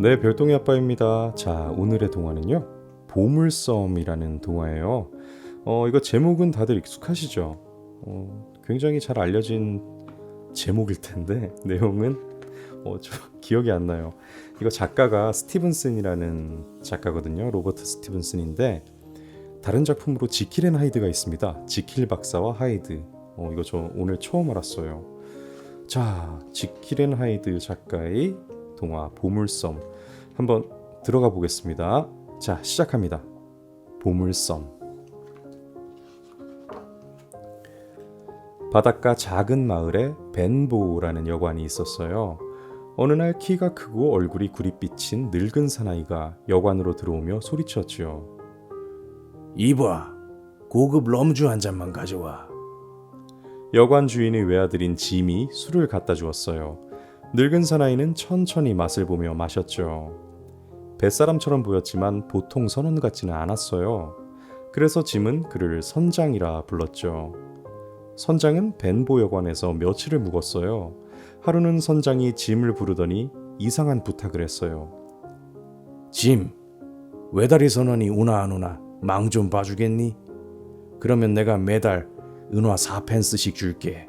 네, 별똥이 아빠입니다. 자, 오늘의 동화는요. 보물섬이라는 동화예요. 이거 제목은 다들 익숙하시죠? 굉장히 잘 알려진 제목일 텐데 내용은 좀 기억이 안 나요. 이거 작가가 스티븐슨이라는 작가거든요. 로버트 스티븐슨인데 다른 작품으로 지킬 앤 하이드가 있습니다. 지킬 박사와 하이드. 이거 저 오늘 처음 알았어요. 자, 지킬 앤 하이드 작가의 동화 보물섬 한번 들어가 보겠습니다. 자, 시작합니다. 보물섬. 바닷가 작은 마을에 벤보라는 여관이 있었어요. 어느 날 키가 크고 얼굴이 구릿빛인 늙은 사나이가 여관으로 들어오며 소리쳤지요. 이봐, 고급 럼주 한 잔만 가져와. 여관 주인의 외아들인 짐이 술을 갖다 주었어요. 늙은 사나이는 천천히 맛을 보며 마셨죠. 뱃사람처럼 보였지만 보통 선원 같지는 않았어요. 그래서 짐은 그를 선장이라 불렀죠. 선장은 벤보 여관에서 며칠을 묵었어요. 하루는 선장이 짐을 부르더니 이상한 부탁을 했어요. 짐, 외다리 선원이 오나 안 오나 망 좀 봐주겠니? 그러면 내가 매달 은화 4펜스씩 줄게.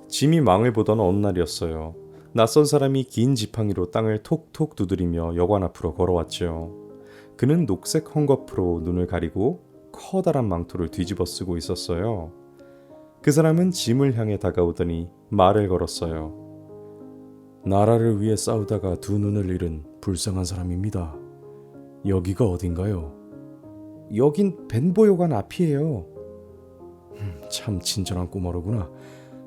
짐이 망을 보던 어느 날이었어요. 낯선 사람이 긴 지팡이로 땅을 톡톡 두드리며 여관 앞으로 걸어왔죠. 그는 녹색 헝겊으로 눈을 가리고 커다란 망토를 뒤집어 쓰고 있었어요. 그 사람은 짐을 향해 다가오더니 말을 걸었어요. 나라를 위해 싸우다가 두 눈을 잃은 불쌍한 사람입니다. 여기가 어딘가요? 여긴 벤보 여관 앞이에요. 참 친절한 꼬마로구나.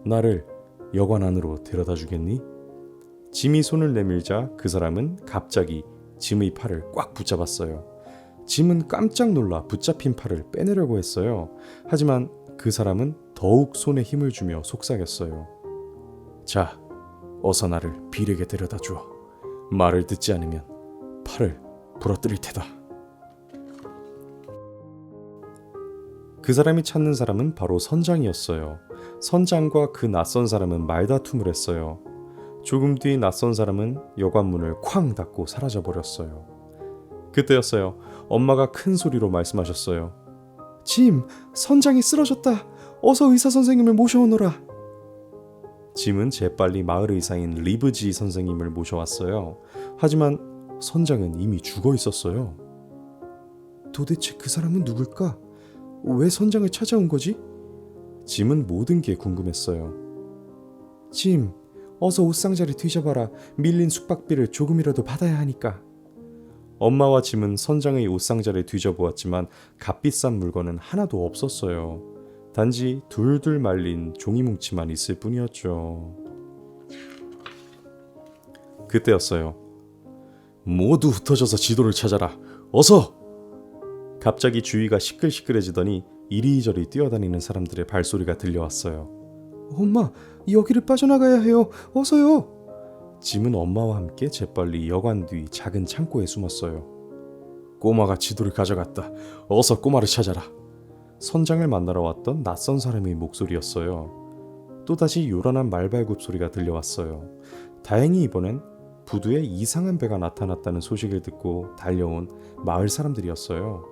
나를 여관 안으로 데려다 주겠니? 짐이 손을 내밀자 그 사람은 갑자기 짐의 팔을 꽉 붙잡았어요. 짐은 깜짝 놀라 붙잡힌 팔을 빼내려고 했어요. 하지만 그 사람은 더욱 손에 힘을 주며 속삭였어요. 자, 어서 나를 빌에게 데려다 줘. 말을 듣지 않으면 팔을 부러뜨릴 테다. 그 사람이 찾는 사람은 바로 선장이었어요. 선장과 그 낯선 사람은 말다툼을 했어요. 조금 뒤 낯선 사람은 여관 문을 쾅 닫고 사라져버렸어요. 그때였어요. 엄마가 큰 소리로 말씀하셨어요. 짐, 선장이 쓰러졌다. 어서 의사 선생님을 모셔오너라. 짐은 재빨리 마을 의사인 리브지 선생님을 모셔왔어요. 하지만 선장은 이미 죽어 있었어요. 도대체 그 사람은 누굴까? 왜 선장을 찾아온 거지? 짐은 모든 게 궁금했어요. 짐, 어서 옷상자를 뒤져봐라. 밀린 숙박비를 조금이라도 받아야 하니까. 엄마와 짐은 선장의 옷상자를 뒤져보았지만 값비싼 물건은 하나도 없었어요. 단지 둘둘 말린 종이뭉치만 있을 뿐이었죠. 그때였어요. 모두 흩어져서 지도를 찾아라. 어서! 갑자기 주위가 시끌시끌해지더니 이리저리 뛰어다니는 사람들의 발소리가 들려왔어요. 엄마, 여기를 빠져나가야 해요. 어서요. 짐은 엄마와 함께 재빨리 여관 뒤 작은 창고에 숨었어요. 꼬마가 지도를 가져갔다. 어서 꼬마를 찾아라. 선장을 만나러 왔던 낯선 사람의 목소리였어요. 또다시 요란한 말발굽 소리가 들려왔어요. 다행히 이번엔 부두에 이상한 배가 나타났다는 소식을 듣고 달려온 마을 사람들이었어요.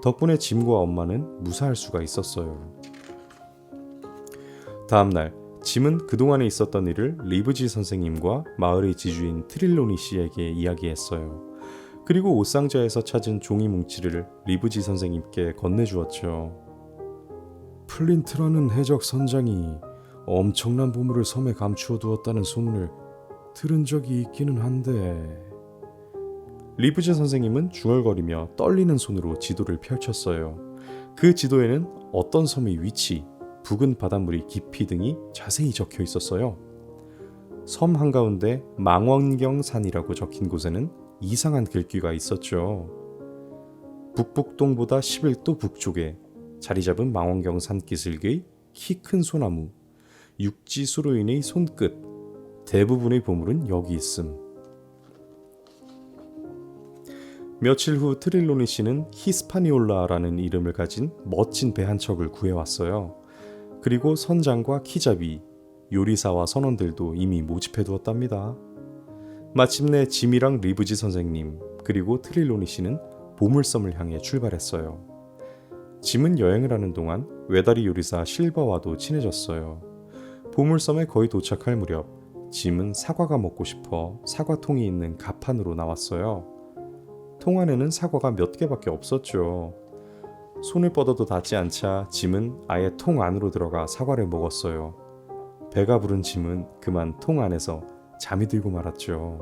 덕분에 짐과 엄마는 무사할 수가 있었어요. 다음 날 짐은 그동안에 있었던 일을 리브지 선생님과 마을의 지주인 트릴로니 씨에게 이야기했어요. 그리고 옷상자에서 찾은 종이 뭉치를 리브지 선생님께 건네주었죠. 플린트라는 해적 선장이 엄청난 보물을 섬에 감추어 두었다는 소문을 들은 적이 있기는 한데... 리브지 선생님은 중얼거리며 떨리는 손으로 지도를 펼쳤어요. 그 지도에는 어떤 섬의 위치, 붉은 바닷물의 깊이 등이 자세히 적혀 있었어요. 섬 한가운데 망원경산이라고 적힌 곳에는 이상한 글귀가 있었죠. 북북동보다 11도 북쪽에 자리 잡은 망원경산 기슭의 키 큰 소나무, 육지수로인의 손끝, 대부분의 보물은 여기 있음. 며칠 후 트릴로니 씨는 히스파니올라라는 이름을 가진 멋진 배 한 척을 구해왔어요. 그리고 선장과 키잡이, 요리사와 선원들도 이미 모집해 두었답니다. 마침내 짐이랑 리브지 선생님 그리고 트릴로니 씨는 보물섬을 향해 출발했어요. 짐은 여행을 하는 동안 외다리 요리사 실버와도 친해졌어요. 보물섬에 거의 도착할 무렵 짐은 사과가 먹고 싶어 사과통이 있는 갑판으로 나왔어요. 통 안에는 사과가 몇 개밖에 없었죠. 손을 뻗어도 닿지 않자 짐은 아예 통 안으로 들어가 사과를 먹었어요. 배가 부른 짐은 그만 통 안에서 잠이 들고 말았죠.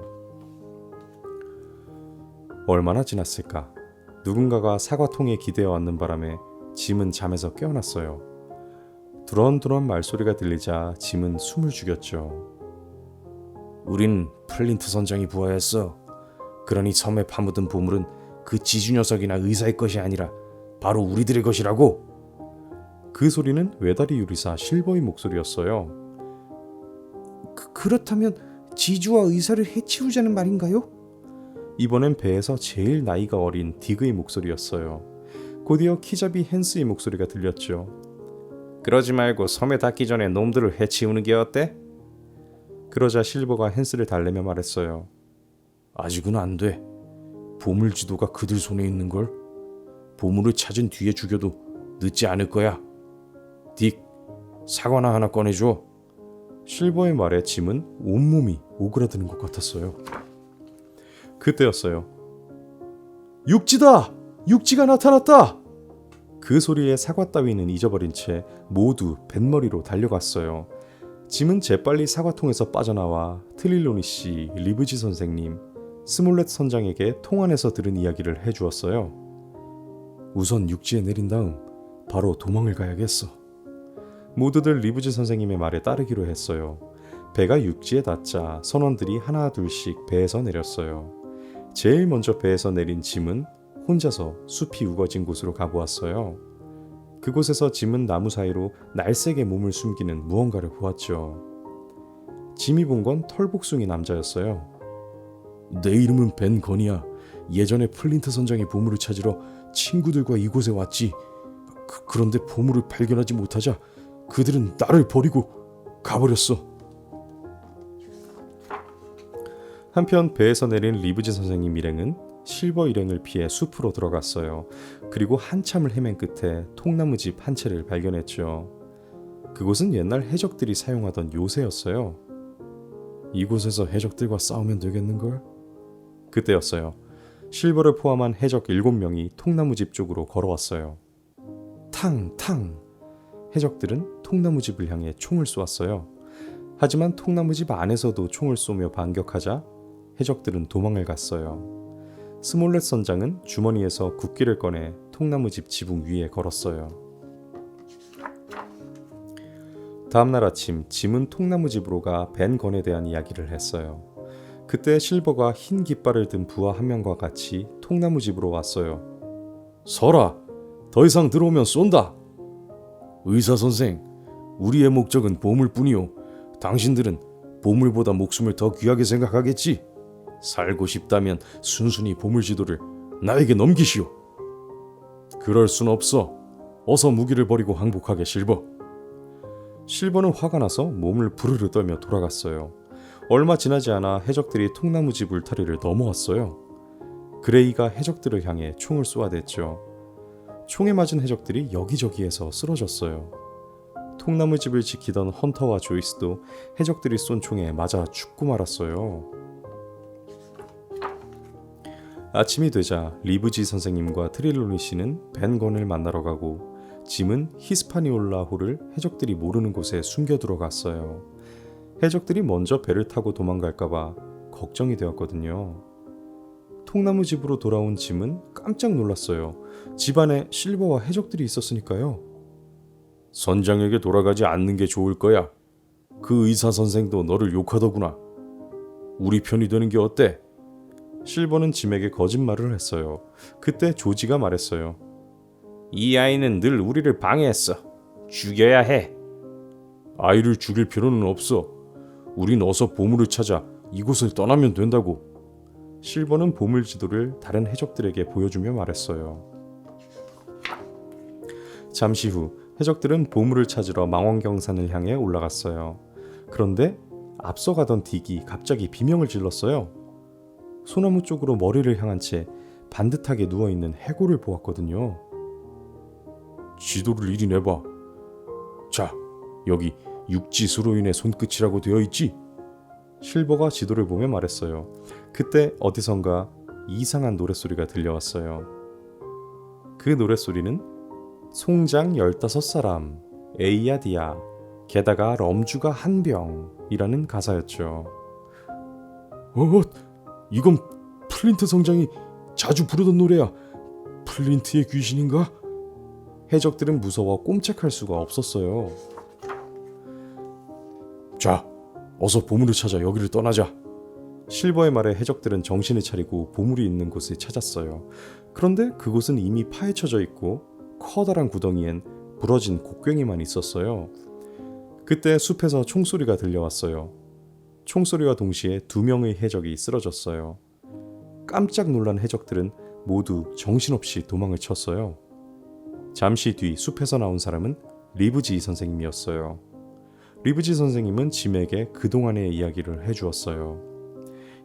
얼마나 지났을까? 누군가가 사과통에 기대어 왔는 바람에 짐은 잠에서 깨어났어요. 두런두런 말소리가 들리자 짐은 숨을 죽였죠. 우린 플린트 선장이 부하였어. 그러니 섬에 파묻은 보물은 그 지주 녀석이나 의사의 것이 아니라 바로 우리들의 것이라고. 그 소리는 외다리 요리사 실버의 목소리였어요. 그렇다면 지주와 의사를 해치우자는 말인가요? 이번엔 배에서 제일 나이가 어린 딕의 목소리였어요. 곧이어 키잡이 헨스의 목소리가 들렸죠. 그러지 말고 섬에 닿기 전에 놈들을 해치우는 게 어때? 그러자 실버가 헨스를 달래며 말했어요. 아직은 안 돼. 보물 지도가 그들 손에 있는 걸. 보물을 찾은 뒤에 죽여도 늦지 않을 거야. 딕, 사과나 하나 꺼내줘. 실버의 말에 짐은 온몸이 오그라드는 것 같았어요. 그때였어요. 육지다! 육지가 나타났다! 그 소리에 사과 따위는 잊어버린 채 모두 뱃머리로 달려갔어요. 짐은 재빨리 사과통에서 빠져나와 트릴로니 씨, 리브지 선생님, 스몰렛 선장에게 통 안에서 들은 이야기를 해주었어요. 우선 육지에 내린 다음 바로 도망을 가야겠어. 모두들 리브지 선생님의 말에 따르기로 했어요. 배가 육지에 닿자 선원들이 하나 둘씩 배에서 내렸어요. 제일 먼저 배에서 내린 짐은 혼자서 숲이 우거진 곳으로 가보았어요. 그곳에서 짐은 나무 사이로 날쌔게 몸을 숨기는 무언가를 보았죠. 짐이 본 건 털복숭이 남자였어요. 내 이름은 벤 건이야. 예전에 플린트 선장의 보물을 찾으러 친구들과 이곳에 왔지. 그런데 보물을 발견하지 못하자 그들은 나를 버리고 가버렸어. 한편 배에서 내린 리브지 선생님 일행은 실버 일행을 피해 숲으로 들어갔어요. 그리고 한참을 헤맨 끝에 통나무집 한 채를 발견했죠. 그곳은 옛날 해적들이 사용하던 요새였어요. 이곳에서 해적들과 싸우면 되겠는걸? 그때였어요. 실버를 포함한 해적 7명이 통나무집 쪽으로 걸어왔어요. 탕탕! 해적들은 통나무집을 향해 총을 쏘았어요. 하지만 통나무집 안에서도 총을 쏘며 반격하자 해적들은 도망을 갔어요. 스몰렛 선장은 주머니에서 국기를 꺼내 통나무집 지붕 위에 걸었어요. 다음날 아침 짐은 통나무집으로 가 벤 건에 대한 이야기를 했어요. 그때 실버가 흰 깃발을 든 부하 한 명과 같이 통나무집으로 왔어요. 서라! 더 이상 들어오면 쏜다! 의사 선생, 우리의 목적은 보물뿐이요. 당신들은 보물보다 목숨을 더 귀하게 생각하겠지? 살고 싶다면 순순히 보물 지도를 나에게 넘기시오. 그럴 순 없어. 어서 무기를 버리고 항복하게, 실버. 실버는 화가 나서 몸을 부르르 떨며 돌아갔어요. 얼마 지나지 않아 해적들이 통나무집 울타리를 넘어왔어요. 그레이가 해적들을 향해 총을 쏘아댔죠. 총에 맞은 해적들이 여기저기에서 쓰러졌어요. 통나무집을 지키던 헌터와 조이스도 해적들이 쏜 총에 맞아 죽고 말았어요. 아침이 되자 리브지 선생님과 트릴로니 씨는 벤 건을 만나러 가고 짐은 히스파니올라 호를 해적들이 모르는 곳에 숨겨 들어갔어요. 해적들이 먼저 배를 타고 도망갈까봐 걱정이 되었거든요. 통나무집으로 돌아온 짐은 깜짝 놀랐어요. 집 안에 실버와 해적들이 있었으니까요. 선장에게 돌아가지 않는 게 좋을 거야. 그 의사 선생도 너를 욕하더구나. 우리 편이 되는 게 어때? 실버는 짐에게 거짓말을 했어요. 그때 조지가 말했어요. 이 아이는 늘 우리를 방해했어. 죽여야 해. 아이를 죽일 필요는 없어. 우린 어서 보물을 찾아 이곳을 떠나면 된다고. 실버는 보물 지도를 다른 해적들에게 보여주며 말했어요. 잠시 후 해적들은 보물을 찾으러 망원경산을 향해 올라갔어요. 그런데 앞서가던 딕이 갑자기 비명을 질렀어요. 소나무 쪽으로 머리를 향한 채 반듯하게 누워있는 해골을 보았거든요. 지도를 이리 내봐. 자, 여기 육지수로 인해 손끝이라고 되어 있지? 실버가 지도를 보며 말했어요. 그때 어디선가 이상한 노랫소리가 들려왔어요. 그 노랫소리는 송장 15사람, 에이야디야, 게다가 럼주가 한 병이라는 가사였죠. 이건 플린트 성장이 자주 부르던 노래야. 플린트의 귀신인가? 해적들은 무서워 꼼짝할 수가 없었어요. 자, 어서 보물을 찾아 여기를 떠나자. 실버의 말에 해적들은 정신을 차리고 보물이 있는 곳을 찾았어요. 그런데 그곳은 이미 파헤쳐져 있고 커다란 구덩이엔 부러진 곡괭이만 있었어요. 그때 숲에서 총소리가 들려왔어요. 총소리와 동시에 2명의 해적이 쓰러졌어요. 깜짝 놀란 해적들은 모두 정신없이 도망을 쳤어요. 잠시 뒤 숲에서 나온 사람은 리브지 선생님이었어요. 리브지 선생님은 짐에게 그동안의 이야기를 해주었어요.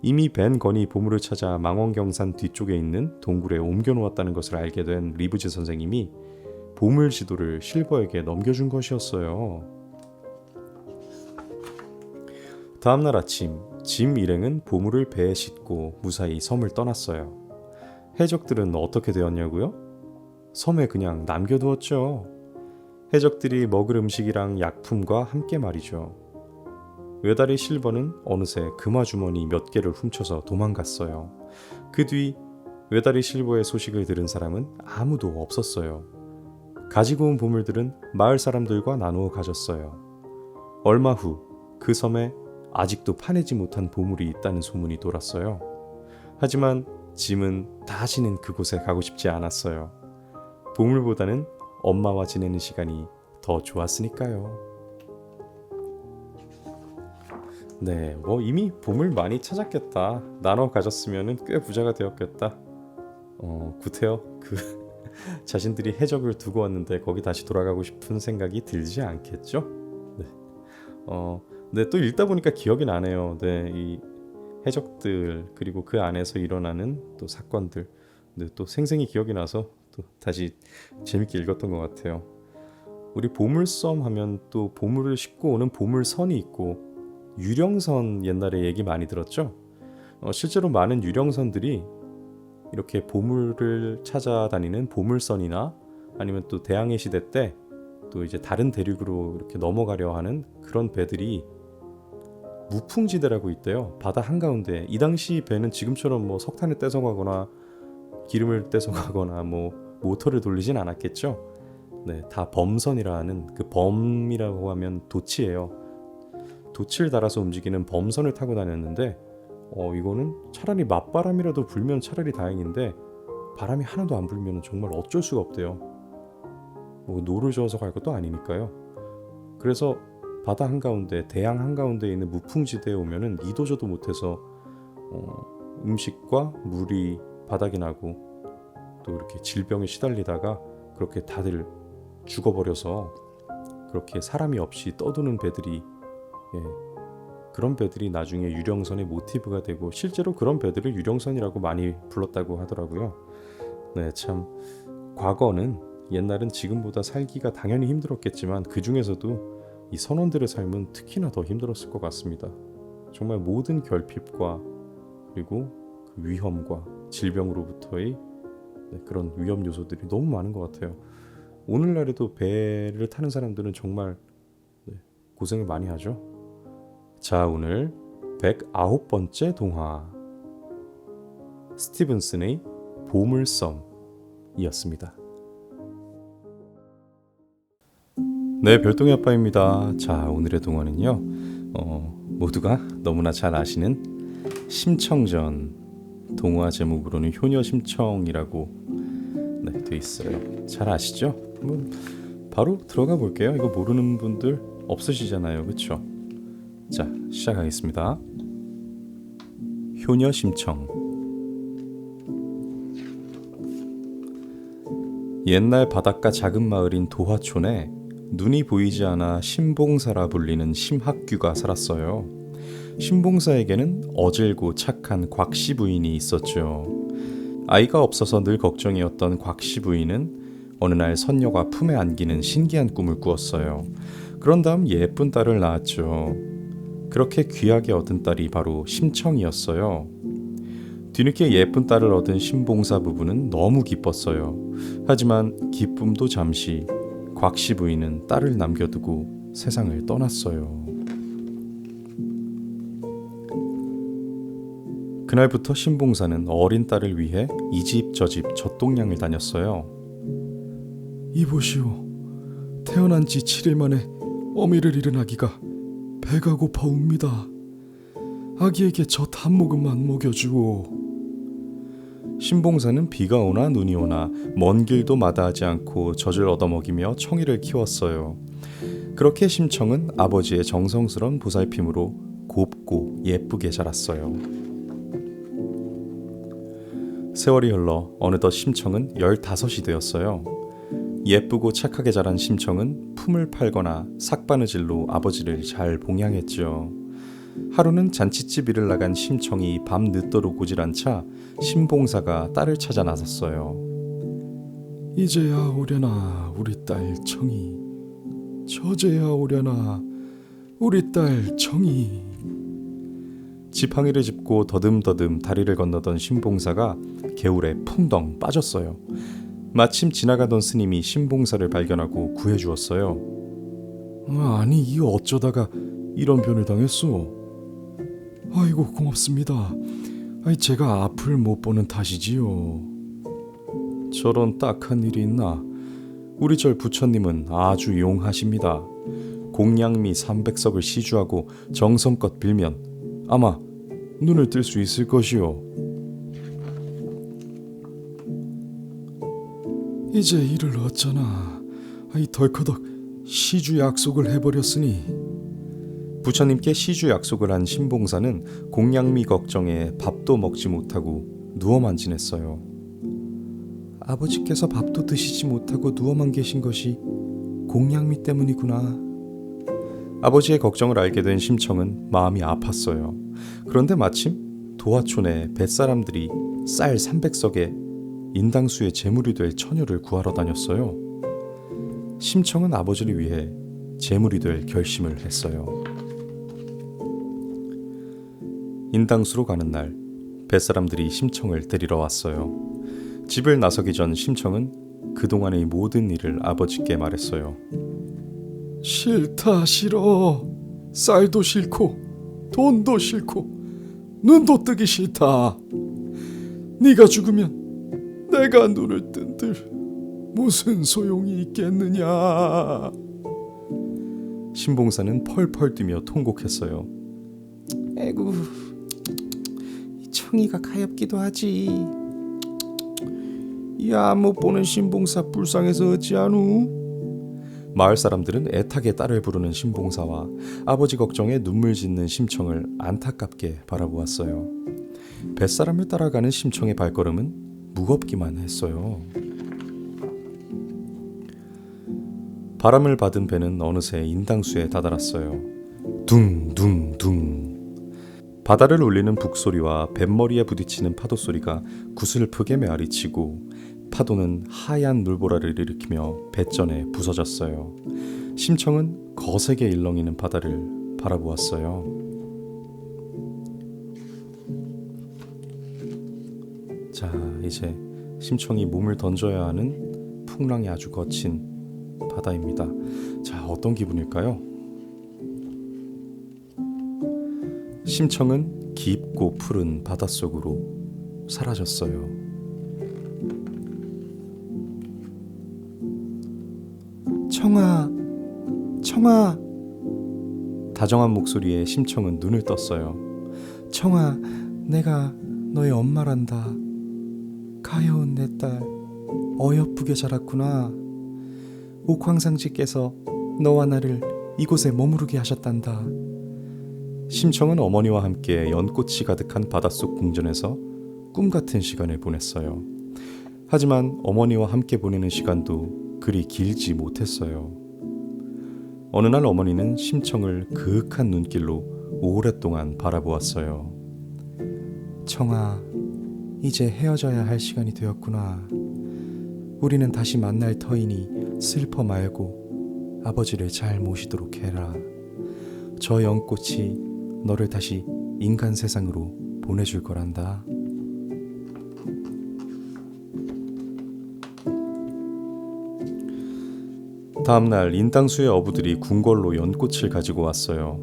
이미 벤 건이 보물을 찾아 망원경산 뒤쪽에 있는 동굴에 옮겨놓았다는 것을 알게 된 리브지 선생님이 보물 지도를 실버에게 넘겨준 것이었어요. 다음날 아침, 짐 일행은 보물을 배에 싣고 무사히 섬을 떠났어요. 해적들은 어떻게 되었냐고요? 섬에 그냥 남겨두었죠. 해적들이 먹을 음식이랑 약품과 함께 말이죠. 외다리 실버는 어느새 금화주머니 몇 개를 훔쳐서 도망갔어요. 그 뒤 외다리 실버의 소식을 들은 사람은 아무도 없었어요. 가지고 온 보물들은 마을 사람들과 나누어 가졌어요. 얼마 후 그 섬에 아직도 파내지 못한 보물이 있다는 소문이 돌았어요. 하지만 짐은 다시는 그곳에 가고 싶지 않았어요. 보물보다는 엄마와 지내는 시간이 더 좋았으니까요. 네, 뭐 이미 보물 많이 찾았겠다. 나눠 가졌으면 꽤 부자가 되었겠다. 구태여 자신들이 해적을 두고 왔는데 거기 다시 돌아가고 싶은 생각이 들지 않겠죠? 네. 네, 또 읽다 보니까 기억이 나네요. 네, 이 해적들 그리고 그 안에서 일어나는 또 사건들, 네, 또 생생히 기억이 나서 또 다시 재밌게 읽었던 것 같아요. 우리 보물섬 하면 또 보물을 싣고 오는 보물선이 있고 유령선 옛날에 얘기 많이 들었죠? 실제로 많은 유령선들이 이렇게 보물을 찾아다니는 보물선이나 아니면 또 대항해 시대 때 또 이제 다른 대륙으로 이렇게 넘어가려 하는 그런 배들이 무풍지대라고 있대요. 바다 한가운데. 이 당시 배는 지금처럼 뭐 석탄을 떼서 가거나 기름을 떼서 가거나 뭐 모터를 돌리진 않았겠죠. 네, 다 범선이라 하는 그 범이라고 하면 도치예요. 도치를 달아서 움직이는 범선을 타고 다녔는데 이거는 차라리 맞바람이라도 불면 차라리 다행인데 바람이 하나도 안 불면 정말 어쩔 수가 없대요. 뭐 노를 저어서 갈 것도 아니니까요. 그래서 바다 한가운데, 대양 한가운데 있는 무풍지대에 오면은 이도저도 못해서 음식과 물이 바닥이 나고 또 이렇게 질병에 시달리다가 그렇게 다들 죽어버려서 그렇게 사람이 없이 떠도는 배들이 그런 배들이 나중에 유령선의 모티브가 되고 실제로 그런 배들을 유령선이라고 많이 불렀다고 하더라고요. 네, 참 과거는 옛날은 지금보다 살기가 당연히 힘들었겠지만 그 중에서도 이 선원들의 삶은 특히나 더 힘들었을 것 같습니다. 정말 모든 결핍과 그리고 그 위험과 질병으로부터의 그런 위험 요소들이 너무 많은 것 같아요. 오늘날에도 배를 타는 사람들은 정말 고생을 많이 하죠. 자, 오늘 109번째 동화 스티븐슨의 보물섬이었습니다. 네, 별똥이 아빠입니다. 자, 오늘의 동화는요 모두가 너무나 잘 아시는 심청전, 동화 제목으로는 효녀심청이라고 되어 있어요. 잘 아시죠? 바로 들어가 볼게요. 이거 모르는 분들 없으시잖아요, 그렇죠? 자, 시작하겠습니다. 효녀심청. 옛날 바닷가 작은 마을인 도화촌에 눈이 보이지 않아 신봉사라 불리는 심학규가 살았어요. 신봉사에게는 어질고 착한 곽씨 부인이 있었죠. 아이가 없어서 늘 걱정이었던 곽씨 부인은 어느 날 선녀가 품에 안기는 신기한 꿈을 꾸었어요. 그런 다음 예쁜 딸을 낳았죠. 그렇게 귀하게 얻은 딸이 바로 심청이었어요. 뒤늦게 예쁜 딸을 얻은 신봉사 부부는 너무 기뻤어요. 하지만 기쁨도 잠시, 곽씨 부인은 딸을 남겨두고 세상을 떠났어요. 그날부터 신봉사는 어린 딸을 위해 이 집 저 집 젖동량을 다녔어요. 이보시오. 태어난 지 7일 만에 어미를 잃은 아기가 배가 고파옵니다. 아기에게 젖 한 모금만 먹여주오. 신봉사는 비가 오나 눈이 오나 먼 길도 마다하지 않고 젖을 얻어먹이며 청이를 키웠어요. 그렇게 심청은 아버지의 정성스런 보살핌으로 곱고 예쁘게 자랐어요. 세월이 흘러 어느덧 심청은 15이 되었어요. 예쁘고 착하게 자란 심청은 품을 팔거나 삭바느질로 아버지를 잘 봉양했죠. 하루는 잔치집 일을 나간 심청이 밤 늦도록 오질 않자 신봉사가 딸을 찾아 나섰어요. 이제야 오려나 우리 딸 청이. 저제야 오려나 우리 딸 청이. 지팡이를 짚고 더듬더듬 다리를 건너던 신봉사가 개울에 풍덩 빠졌어요. 마침 지나가던 스님이 신봉사를 발견하고 구해주었어요. 아니 이 어쩌다가 이런 변을 당했소? 아이고 고맙습니다. 제가 앞을 못 보는 탓이지요. 저런 딱한 일이 있나? 우리 절 부처님은 아주 용하십니다. 공양미 300석을 시주하고 정성껏 빌면 아마 눈을 뜰 수 있을 것이요. 이제 일을 어쩌나. 덜커덕 시주 약속을 해버렸으니. 부처님께 시주 약속을 한 신봉사는 공양미 걱정에 밥도 먹지 못하고 누워만 지냈어요. 아버지께서 밥도 드시지 못하고 누워만 계신 것이 공양미 때문이구나. 아버지의 걱정을 알게 된 심청은 마음이 아팠어요. 그런데 마침 도화촌에 뱃사람들이 쌀 300석에 인당수의 제물이 될 처녀를 구하러 다녔어요. 심청은 아버지를 위해 제물이 될 결심을 했어요. 인당수로 가는 날 뱃사람들이 심청을 데리러 왔어요. 집을 나서기 전 심청은 그동안의 모든 일을 아버지께 말했어요. 싫다 싫어. 쌀도 싫고 돈도 싫고 눈도 뜨기 싫다. 네가 죽으면 내가 눈을 뜬들 무슨 소용이 있겠느냐. 신봉사는 펄펄 뛰며 통곡했어요. 에구, 청이가 가엾기도 하지. 야, 못 보는 신봉사 불쌍해서 어찌하누? 마을 사람들은 애타게 딸을 부르는 신봉사와 아버지 걱정에 눈물 짓는 심청을 안타깝게 바라보았어요. 뱃사람을 따라가는 심청의 발걸음은 무겁기만 했어요. 바람을 받은 배는 어느새 인당수에 다다랐어요. 둥둥둥. 바다를 울리는 북소리와 뱃머리에 부딪히는 파도 소리가 구슬프게 메아리치고 파도는 하얀 물보라를 일으키며 뱃전에 부서졌어요. 심청은 거세게 일렁이는 바다를 바라보았어요. 자, 이제 심청이 몸을 던져야 하는 풍랑이 아주 거친 바다입니다. 자, 어떤 기분일까요? 심청은 깊고 푸른 바닷속으로 사라졌어요. 청아, 청아. 다정한 목소리에 심청은 눈을 떴어요. 청아, 내가 너의 엄마란다. 가여운 내 딸, 어여쁘게 자랐구나. 옥황상제께서 너와 나를 이곳에 머무르게 하셨단다. 심청은 어머니와 함께 연꽃이 가득한 바닷속 궁전에서 꿈같은 시간을 보냈어요. 하지만 어머니와 함께 보내는 시간도 그리 길지 못했어요. 어느 날 어머니는 심청을 그윽한 눈길로 오랫동안 바라보았어요. 청아, 이제 헤어져야 할 시간이 되었구나. 우리는 다시 만날 터이니 슬퍼 말고 아버지를 잘 모시도록 해라. 저 연꽃이 너를 다시 인간 세상으로 보내줄 거란다. 다음날 인당수의 어부들이 궁궐로 연꽃을 가지고 왔어요.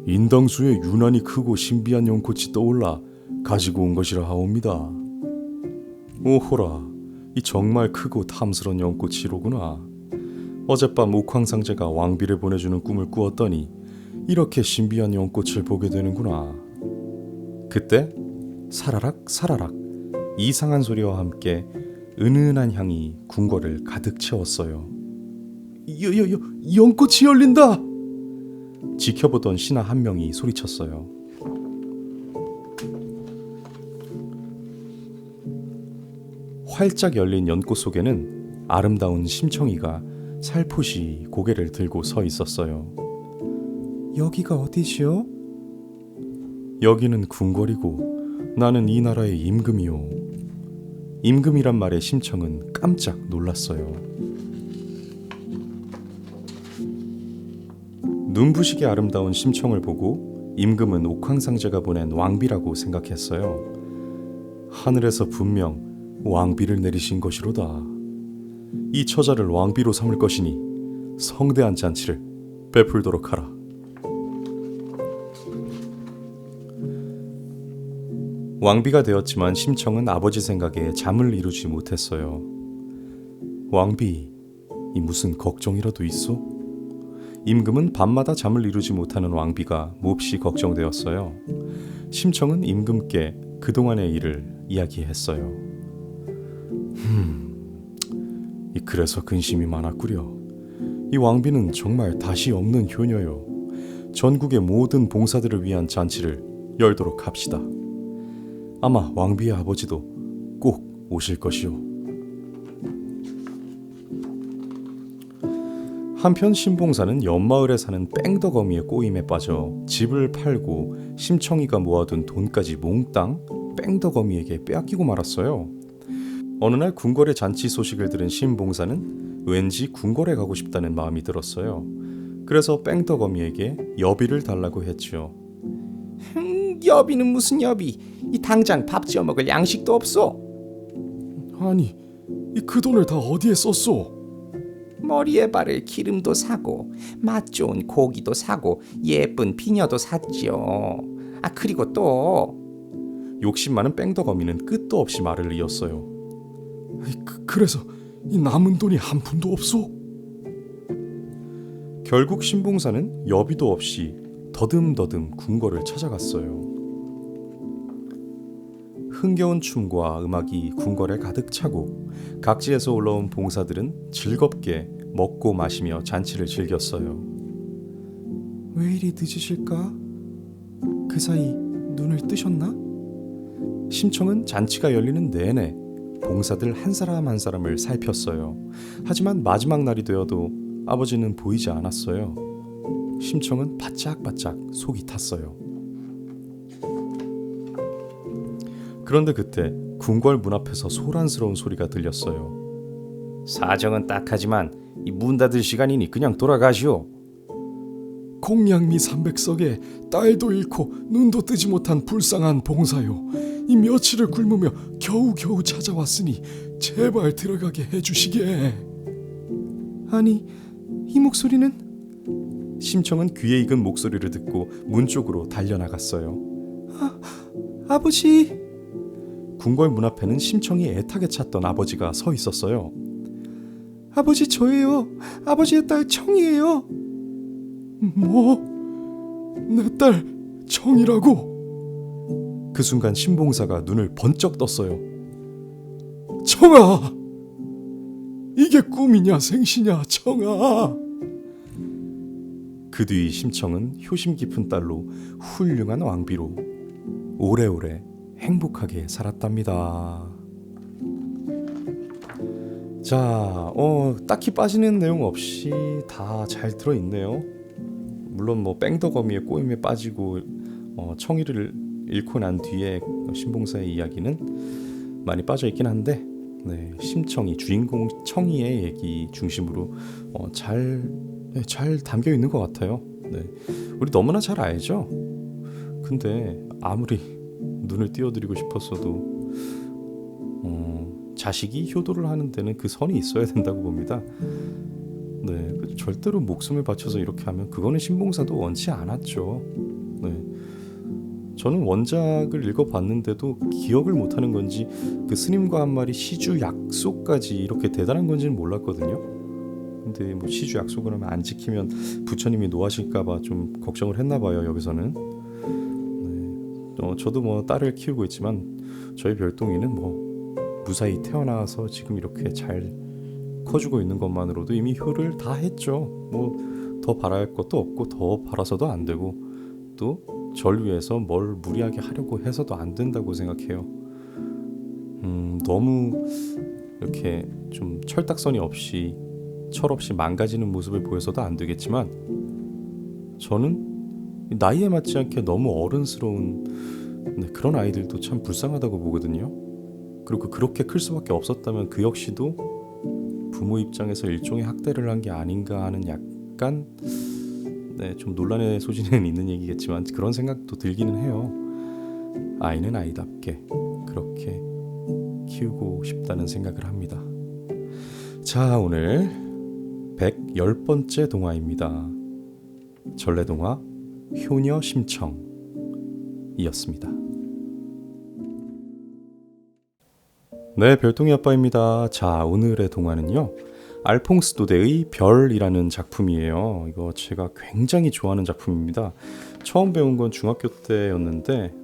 인당수에 유난히 크고 신비한 연꽃이 떠올라 가지고 온 것이라 하옵니다. 오호라, 이 정말 크고 탐스런 연꽃이로구나. 어젯밤 옥황상제가 왕비를 보내주는 꿈을 꾸었더니 이렇게 신비한 연꽃을 보게 되는구나. 그때 사라락 사라락 이상한 소리와 함께 은은한 향이 궁궐을 가득 채웠어요. 연꽃이 열린다. 지켜보던 신하 한 명이 소리쳤어요. 활짝 열린 연꽃 속에는 아름다운 심청이가 살포시 고개를 들고 서 있었어요. 여기가 어디시오? 여기는 궁궐이고 나는 이 나라의 임금이요. 임금이란 말에 심청은 깜짝 놀랐어요. 눈부시게 아름다운 심청을 보고 임금은 옥황상제가 보낸 왕비라고 생각했어요. 하늘에서 분명 왕비를 내리신 것이로다. 이 처자를 왕비로 삼을 것이니 성대한 잔치를 베풀도록 하라. 왕비가 되었지만 심청은 아버지 생각에 잠을 이루지 못했어요. 왕비, 이 무슨 걱정이라도 있어? 임금은 밤마다 잠을 이루지 못하는 왕비가 몹시 걱정되었어요. 심청은 임금께 그동안의 일을 이야기했어요. 그래서 근심이 많았구려. 이 왕비는 정말 다시 없는 효녀요. 전국의 모든 봉사들을 위한 잔치를 열도록 합시다. 아마 왕비의 아버지도 꼭 오실 것이요. 한편 신봉사는 옆마을에 사는 뺑덕어미의 꼬임에 빠져 집을 팔고 심청이가 모아둔 돈까지 몽땅 뺑덕어미에게 빼앗기고 말았어요. 어느 날 궁궐의 잔치 소식을 들은 신봉사는 왠지 궁궐에 가고 싶다는 마음이 들었어요. 그래서 뺑덕어미에게 여비를 달라고 했죠. 여비는 무슨 여비? 이 당장 밥 지어 먹을 양식도 없어. 아니, 그 돈을 다 어디에 썼소? 머리에 바를 기름도 사고 맛 좋은 고기도 사고 예쁜 비녀도 샀지요. 그리고 또 욕심 많은 뺑덕어미는 끝도 없이 말을 이었어요. 그래서 이 남은 돈이 한 푼도 없소? 결국 신봉사는 여비도 없이 더듬더듬 궁궐을 찾아갔어요. 흥겨운 춤과 음악이 궁궐에 가득 차고 각지에서 올라온 봉사들은 즐겁게 먹고 마시며 잔치를 즐겼어요. 왜 이리 늦으실까? 그 사이 눈을 뜨셨나? 심청은 잔치가 열리는 내내 봉사들 한 사람 한 사람을 살폈어요. 하지만 마지막 날이 되어도 아버지는 보이지 않았어요. 심청은 바짝바짝 속이 탔어요. 그런데 그때 궁궐 문 앞에서 소란스러운 소리가 들렸어요. 사정은 딱하지만 이 문 닫을 시간이니 그냥 돌아가시오. 공양미 300석에 딸도 잃고 눈도 뜨지 못한 불쌍한 봉사요. 이 며칠을 굶으며 겨우겨우 찾아왔으니 제발 들어가게 해주시게. 아니, 이 목소리는? 심청은 귀에 익은 목소리를 듣고 문 쪽으로 달려나갔어요. 아버지! 궁궐 문 앞에는 심청이 애타게 찾던 아버지가 서 있었어요. 아버지, 저예요. 아버지의 딸 청이에요. 뭐? 내 딸 청이라고? 그 순간 신봉사가 눈을 번쩍 떴어요. 청아! 이게 꿈이냐 생시냐 청아! 그 뒤 심청은 효심 깊은 딸로 훌륭한 왕비로 오래오래 행복하게 살았답니다. 자, 딱히 빠지는 내용 없이 다 잘 들어있네요. 물론 뭐 뺑덕어미의 꼬임에 빠지고 청이를 잃고 난 뒤에 신봉사의 이야기는 많이 빠져있긴 한데, 네, 심청이 주인공 청이의 얘기 중심으로 잘 담겨 있는 것 같아요. 네, 우리 너무나 잘 알죠. 근데 아무리 눈을 띄워드리고 싶었어도 자식이 효도를 하는 데는 그 선이 있어야 된다고 봅니다. 네, 절대로 목숨을 바쳐서 이렇게 하면 그거는 신봉사도 원치 않았죠. 네, 저는 원작을 읽어봤는데도 기억을 못하는 건지 그 스님과 한 말이 시주 약속까지 이렇게 대단한 건지는 몰랐거든요. 근데 뭐 시주 약속을 하면 안 지키면 부처님이 노하실까봐 좀 걱정을 했나봐요. 여기서는. 네, 저도 뭐 딸을 키우고 있지만 저희 별똥이는 뭐 무사히 태어나서 지금 이렇게 잘 커주고 있는 것만으로도 이미 효를 다 했죠. 뭐 더 바랄 것도 없고 더 바라서도 안 되고 또 절 위해서 뭘 무리하게 하려고 해서도 안 된다고 생각해요. 너무 이렇게 좀 철딱서니 없이 철없이 망가지는 모습을 보여서도 안 되겠지만 저는 나이에 맞지 않게 너무 어른스러운 그런 아이들도 참 불쌍하다고 보거든요. 그리고 그렇게 클 수밖에 없었다면 그 역시도 부모 입장에서 일종의 학대를 한 게 아닌가 하는 약간 좀 논란의 소지는 있는 얘기겠지만 그런 생각도 들기는 해요. 아이는 아이답게 그렇게 키우고 싶다는 생각을 합니다. 자, 오늘 110번째 동화입니다. 전래동화 효녀 심청이었습니다. 네, 별똥이 아빠입니다. 자, 오늘의 동화는요, 알퐁스 도데의 별이라는 작품이에요. 이거 제가 굉장히 좋아하는 작품입니다. 처음 배운 건 중학교 때였는데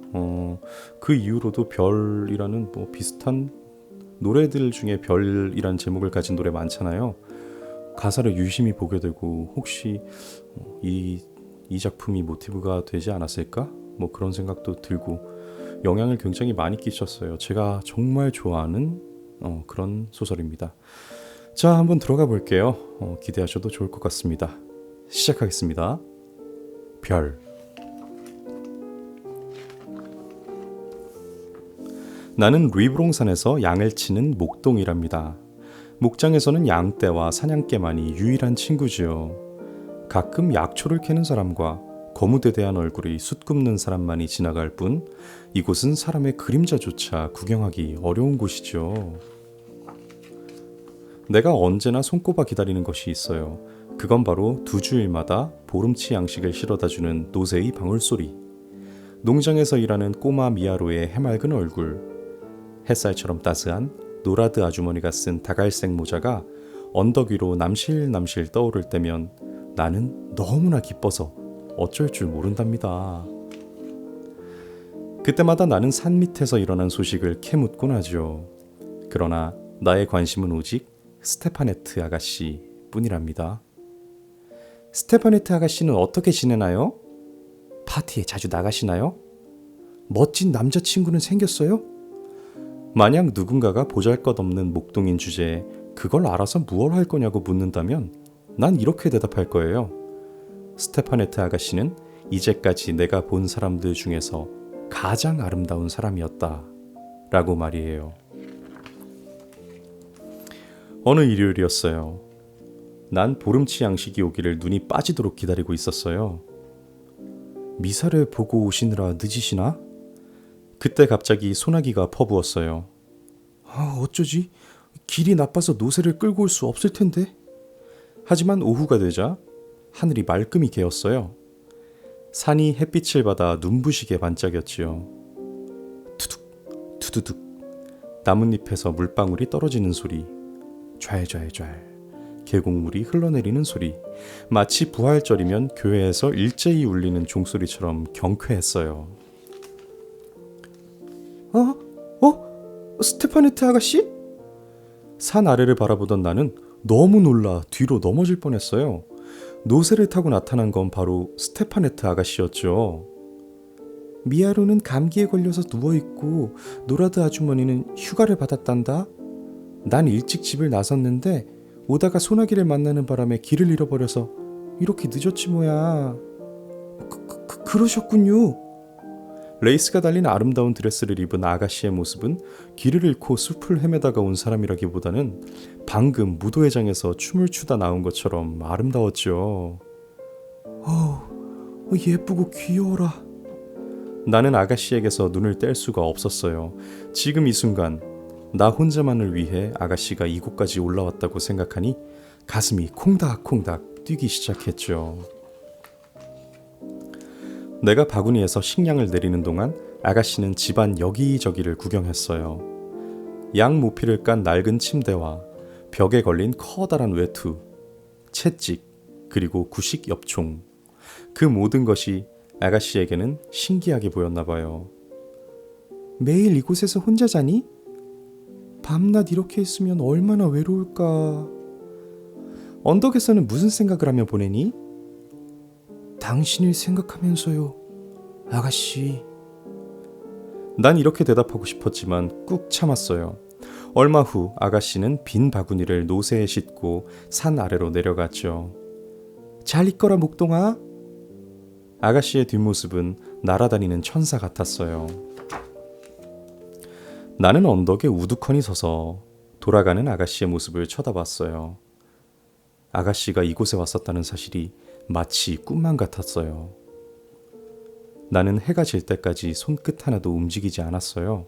그 이후로도 별이라는 뭐 비슷한 노래들 중에 별이라는 제목을 가진 노래 많잖아요. 가사를 유심히 보게 되고 혹시 이 작품이 모티브가 되지 않았을까? 뭐 그런 생각도 들고 영향을 굉장히 많이 끼쳤어요. 제가 정말 좋아하는 그런 소설입니다. 자, 한번 들어가 볼게요. 기대하셔도 좋을 것 같습니다. 시작하겠습니다. 별. 나는 리브롱산에서 양을 치는 목동이랍니다. 목장에서는 양떼와 사냥개만이 유일한 친구지요. 가끔 약초를 캐는 사람과 거무대대한 얼굴이 숯 굽는 사람만이 지나갈 뿐 이곳은 사람의 그림자조차 구경하기 어려운 곳이죠. 내가 언제나 손꼽아 기다리는 것이 있어요. 그건 바로 2주일마다 보름치 양식을 실어다주는 노새의 방울소리, 농장에서 일하는 꼬마 미아로의 해맑은 얼굴, 햇살처럼 따스한 노라드 아주머니가 쓴 다갈색 모자가 언덕 위로 남실남실 떠오를 때면 나는 너무나 기뻐서 어쩔 줄 모른답니다. 그때마다 나는 산 밑에서 일어난 소식을 캐묻곤 하죠. 그러나 나의 관심은 오직 스테파네트 아가씨 뿐이랍니다. 스테파네트 아가씨는 어떻게 지내나요? 파티에 자주 나가시나요? 멋진 남자친구는 생겼어요? 만약 누군가가 보잘것없는 목동인 주제에 그걸 알아서 무얼 할 거냐고 묻는다면 난 이렇게 대답할 거예요. 스테파네트 아가씨는 이제까지 내가 본 사람들 중에서 가장 아름다운 사람이었다 라고 말이에요. 어느 일요일이었어요. 난 보름치 양식이 오기를 눈이 빠지도록 기다리고 있었어요. 미사를 보고 오시느라 늦으시나? 그때 갑자기 소나기가 퍼부었어요. 어쩌지? 길이 나빠서 노새를 끌고 올 수 없을 텐데. 하지만 오후가 되자 하늘이 말끔히 개었어요. 산이 햇빛을 받아 눈부시게 반짝였지요. 투둑, 투두둑. 나뭇잎에서 물방울이 떨어지는 소리. 좔좔좔. 계곡물이 흘러내리는 소리. 마치 부활절이면 교회에서 일제히 울리는 종소리처럼 경쾌했어요. 스테파네트 아가씨? 산 아래를 바라보던 나는 너무 놀라 뒤로 넘어질 뻔했어요. 노새를 타고 나타난 건 바로 스테파네트 아가씨였죠. 미아로는 감기에 걸려서 누워있고 노라드 아주머니는 휴가를 받았단다. 난 일찍 집을 나섰는데 오다가 소나기를 만나는 바람에 길을 잃어버려서 이렇게 늦었지 뭐야. 그러셨군요. 레이스가 달린 아름다운 드레스를 입은 아가씨의 모습은 길을 잃고 숲을 헤매다가 온 사람이라기보다는 방금 무도회장에서 춤을 추다 나온 것처럼 아름다웠죠. 예쁘고 귀여워라. 나는 아가씨에게서 눈을 뗄 수가 없었어요. 지금 이 순간 나 혼자만을 위해 아가씨가 이곳까지 올라왔다고 생각하니 가슴이 콩닥콩닥 뛰기 시작했죠. 내가 바구니에서 식량을 내리는 동안 아가씨는 집안 여기저기를 구경했어요. 양 모피를 깐 낡은 침대와 벽에 걸린 커다란 외투, 채찍, 그리고 구식 엽총. 그 모든 것이 아가씨에게는 신기하게 보였나 봐요. 매일 이곳에서 혼자 자니? 밤낮 이렇게 있으면 얼마나 외로울까. 언덕에서는 무슨 생각을 하며 보내니? 당신을 생각하면서요, 아가씨. 난 이렇게 대답하고 싶었지만 꾹 참았어요. 얼마 후 아가씨는 빈 바구니를 노새에 싣고 산 아래로 내려갔죠. 잘 있거라 목동아. 아가씨의 뒷모습은 날아다니는 천사 같았어요. 나는 언덕에 우두커니 서서 돌아가는 아가씨의 모습을 쳐다봤어요. 아가씨가 이곳에 왔었다는 사실이 마치 꿈만 같았어요. 나는 해가 질 때까지 손끝 하나도 움직이지 않았어요.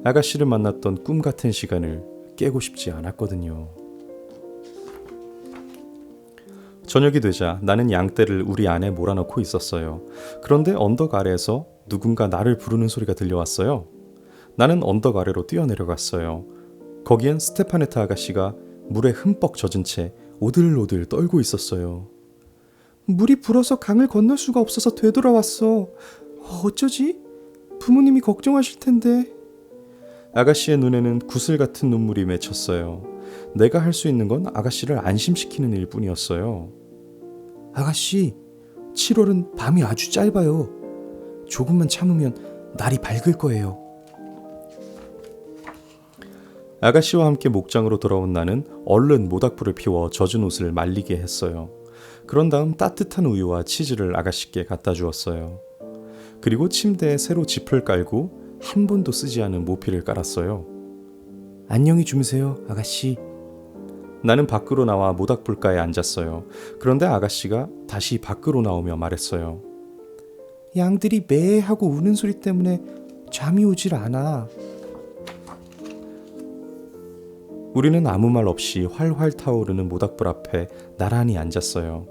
아가씨를 만났던 꿈 같은 시간을 깨고 싶지 않았거든요. 저녁이 되자 나는 양떼를 우리 안에 몰아넣고 있었어요. 그런데 언덕 아래에서 누군가 나를 부르는 소리가 들려왔어요. 나는 언덕 아래로 뛰어내려갔어요. 거기엔 스테파네타 아가씨가 물에 흠뻑 젖은 채 오들오들 떨고 있었어요. 물이 불어서 강을 건널 수가 없어서 되돌아왔어. 어쩌지? 부모님이 걱정하실 텐데. 아가씨의 눈에는 구슬 같은 눈물이 맺혔어요. 내가 할 수 있는 건 아가씨를 안심시키는 일뿐이었어요. 아가씨, 7월은 밤이 아주 짧아요. 조금만 참으면 날이 밝을 거예요. 아가씨와 함께 목장으로 돌아온 나는 얼른 모닥불을 피워 젖은 옷을 말리게 했어요. 그런 다음 따뜻한 우유와 치즈를 아가씨께 갖다 주었어요. 그리고 침대에 새로 짚을 깔고 한 번도 쓰지 않은 모피를 깔았어요. 안녕히 주무세요, 아가씨. 나는 밖으로 나와 모닥불가에 앉았어요. 그런데 아가씨가 다시 밖으로 나오며 말했어요. 양들이 매하고 우는 소리 때문에 잠이 오질 않아. 우리는 아무 말 없이 활활 타오르는 모닥불 앞에 나란히 앉았어요.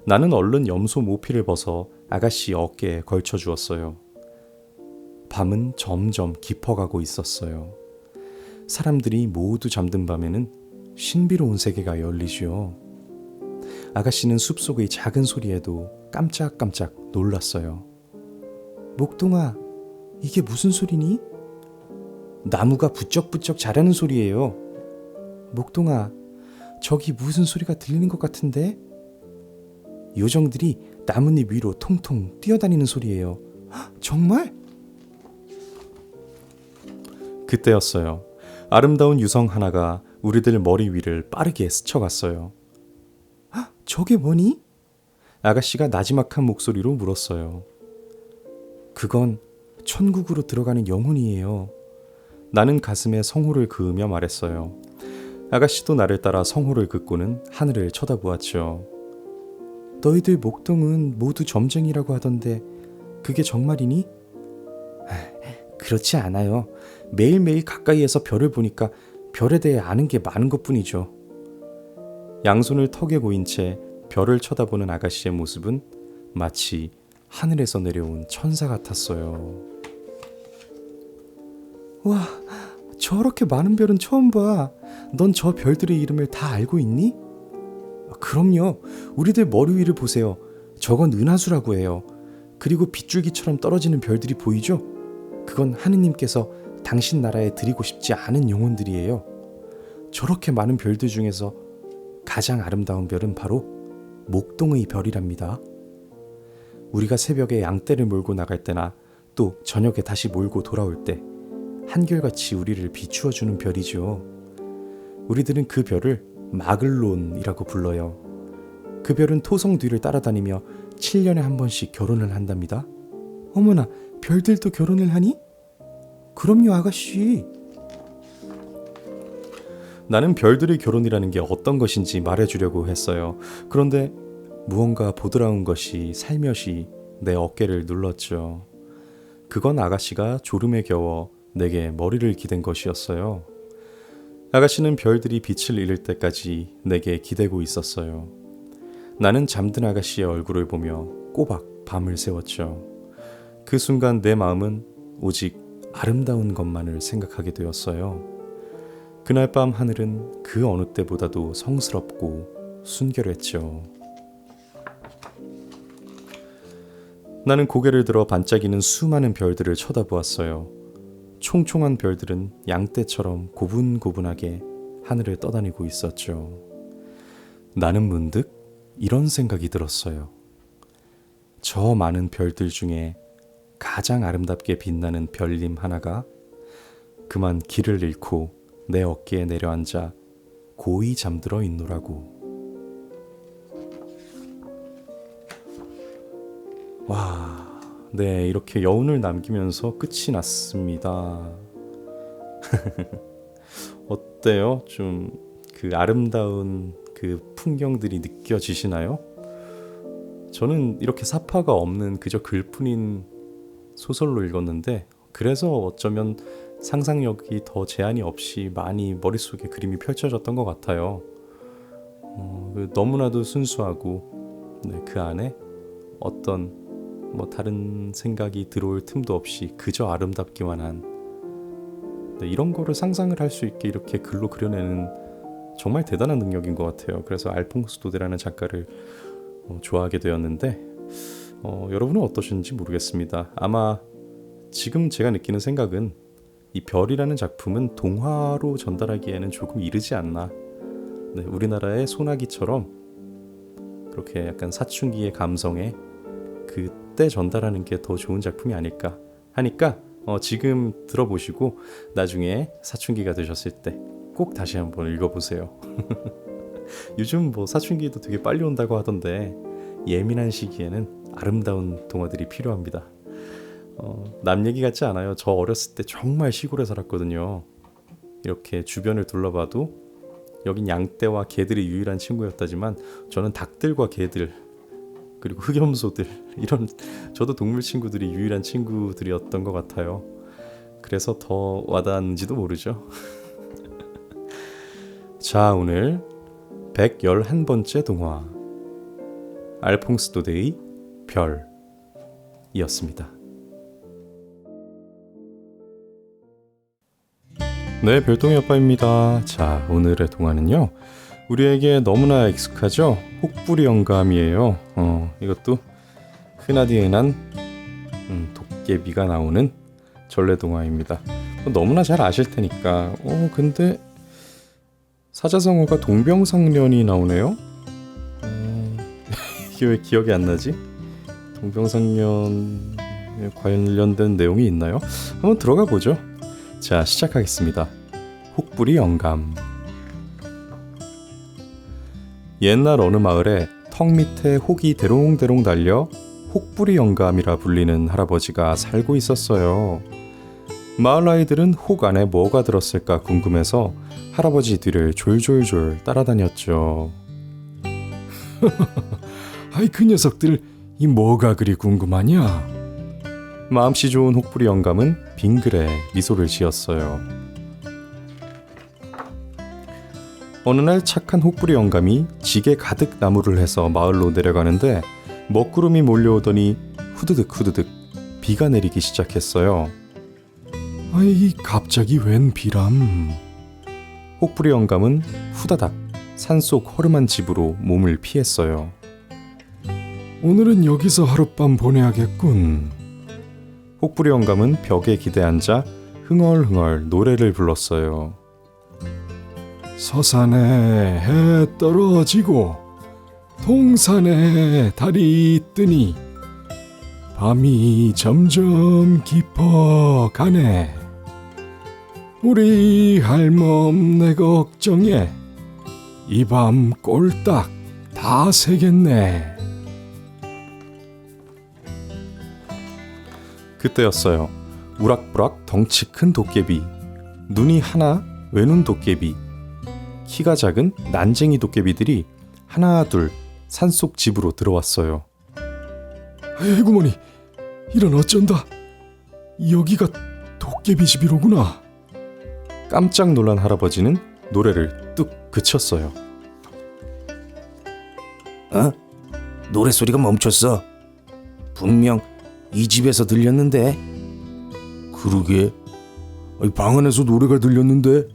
나는 얼른 염소 모피를 벗어 아가씨 어깨에 걸쳐 주었어요. 밤은 점점 깊어가고 있었어요. 사람들이 모두 잠든 밤에는 신비로운 세계가 열리지요. 아가씨는 숲속의 작은 소리에도 깜짝깜짝 놀랐어요. 목동아, 이게 무슨 소리니? 나무가 부쩍부쩍 자라는 소리예요. 목동아, 저기 무슨 소리가 들리는 것 같은데? 요정들이 나뭇잎 위로 통통 뛰어다니는 소리예요. 정말? 그때였어요. 아름다운 유성 하나가 우리들 머리 위를 빠르게 스쳐갔어요. 저게 뭐니? 아가씨가 나지막한 목소리로 물었어요. 그건 천국으로 들어가는 영혼이에요. 나는 가슴에 성호를 그으며 말했어요. 아가씨도 나를 따라 성호를 긋고는 하늘을 쳐다보았죠. 너희들 목동은 모두 점쟁이라고 하던데 그게 정말이니? 그렇지 않아요. 매일매일 가까이에서 별을 보니까 별에 대해 아는 게 많은 것뿐이죠. 양손을 턱에 고인 채 별을 쳐다보는 아가씨의 모습은 마치 하늘에서 내려온 천사 같았어요. 와, 저렇게 많은 별은 처음 봐. 넌 저 별들의 이름을 다 알고 있니? 그럼요. 우리들 머리 위를 보세요. 저건 은하수라고 해요. 그리고 빗줄기처럼 떨어지는 별들이 보이죠? 그건 하느님께서 당신 나라에 드리고 싶지 않은 영혼들이에요. 저렇게 많은 별들 중에서 가장 아름다운 별은 바로 목동의 별이랍니다. 우리가 새벽에 양떼를 몰고 나갈 때나 또 저녁에 다시 몰고 돌아올 때 한결같이 우리를 비추어주는 별이죠. 우리들은 그 별을 마글론이라고 불러요. 그 별은 토성 뒤를 따라다니며 7년에 한 번씩 결혼을 한답니다. 어머나, 별들도 결혼을 하니? 그럼요, 아가씨. 나는 별들의 결혼이라는 게 어떤 것인지 말해주려고 했어요. 그런데 무언가 보드라운 것이 살며시 내 어깨를 눌렀죠. 그건 아가씨가 졸음에 겨워 내게 머리를 기댄 것이었어요. 아가씨는 별들이 빛을 잃을 때까지 내게 기대고 있었어요. 나는 잠든 아가씨의 얼굴을 보며 꼬박 밤을 새웠죠. 그 순간 내 마음은 오직 아름다운 것만을 생각하게 되었어요. 그날 밤 하늘은 그 어느 때보다도 성스럽고 순결했죠. 나는 고개를 들어 반짝이는 수많은 별들을 쳐다보았어요. 총총한 별들은 양떼처럼 고분고분하게 하늘을 떠다니고 있었죠. 나는 문득 이런 생각이 들었어요. 저 많은 별들 중에 가장 아름답게 빛나는 별님 하나가 그만 길을 잃고 내 어깨에 내려앉아 고이 잠들어 있노라고. 와, 네, 이렇게 여운을 남기면서 끝이 났습니다. 어때요? 좀 그 아름다운 그 풍경들이 느껴지시나요? 저는 이렇게 사파가 없는 그저 글뿐인 소설로 읽었는데, 그래서 어쩌면 상상력이 더 제한이 없이 많이 머릿속에 그림이 펼쳐졌던 것 같아요. 너무나도 순수하고, 네, 그 안에 어떤 다른 생각이 들어올 틈도 없이 그저 아름답기만 한, 네, 이런 거를 상상을 할 수 있게 이렇게 글로 그려내는 정말 대단한 능력인 것 같아요. 그래서 알퐁스 도데라는 작가를 좋아하게 되었는데, 여러분은 어떠신지 모르겠습니다. 아마 지금 제가 느끼는 생각은 이 별이라는 작품은 동화로 전달하기에는 조금 이르지 않나. 네, 우리나라의 소나기처럼 그렇게 약간 사춘기의 감성에 그때 전달하는 게 더 좋은 작품이 아닐까 하니까 지금 들어보시고 나중에 사춘기가 되셨을 때 꼭 다시 한번 읽어보세요. 요즘 사춘기도 되게 빨리 온다고 하던데 예민한 시기에는 아름다운 동화들이 필요합니다. 남 얘기 같지 않아요. 저 어렸을 때 정말 시골에 살았거든요. 이렇게 주변을 둘러봐도 여긴 양떼와 개들이 유일한 친구였다지만 저는 닭들과 개들 그리고 흑염소들, 이런 저도 동물 친구들이 유일한 친구들이었던 것 같아요. 그래서 더 와닿는지도 모르죠. 자, 오늘 111번째 동화 알퐁스 도데의 별이었습니다. 네, 별동이 아빠입니다. 자, 오늘의 동화는요, 우리에게 너무나 익숙하죠? 혹부리 영감이에요. 이것도 흔하디 흔한 도깨비가 나오는 전래동화입니다. 너무나 잘 아실 테니까. 근데 사자성어가 동병상련이 나오네요. 이게 왜 기억이 안 나지? 동병상련에 관련된 내용이 있나요? 한번 들어가 보죠. 자, 시작하겠습니다. 혹부리 영감. 옛날 어느 마을에 턱 밑에 혹이 대롱대롱 달려 혹부리 영감이라 불리는 할아버지가 살고 있었어요. 마을 아이들은 혹 안에 뭐가 들었을까 궁금해서 할아버지 뒤를 졸졸졸 따라다녔죠. 아이, 그 녀석들 이 뭐가 그리 궁금하냐? 마음씨 좋은 혹부리 영감은 빙그레 미소를 지었어요. 어느 날 착한 혹부리 영감이 지게 가득 나무를 해서 마을로 내려가는데 먹구름이 몰려오더니 후드득 후드득 비가 내리기 시작했어요. 아이, 갑자기 웬 비람? 혹부리 영감은 후다닥 산속 허름한 집으로 몸을 피했어요. 오늘은 여기서 하룻밤 보내야겠군. 혹부리 영감은 벽에 기대앉아 흥얼흥얼 노래를 불렀어요. 서산에 해 떨어지고 동산에 달이 뜨니 밤이 점점 깊어가네. 우리 할멈네 걱정에 이 밤 꼴딱 다 새겠네. 그때였어요. 우락부락 덩치 큰 도깨비, 눈이 하나 외눈 도깨비, 키가 작은 난쟁이 도깨비들이 하나 둘 산속 집으로 들어왔어요. 에구머니, 이런 어쩐다. 여기가 도깨비 집이로구나. 깜짝 놀란 할아버지는 노래를 뚝 그쳤어요. 노래소리가 멈췄어. 분명 이 집에서 들렸는데. 그러게, 방 안에서 노래가 들렸는데.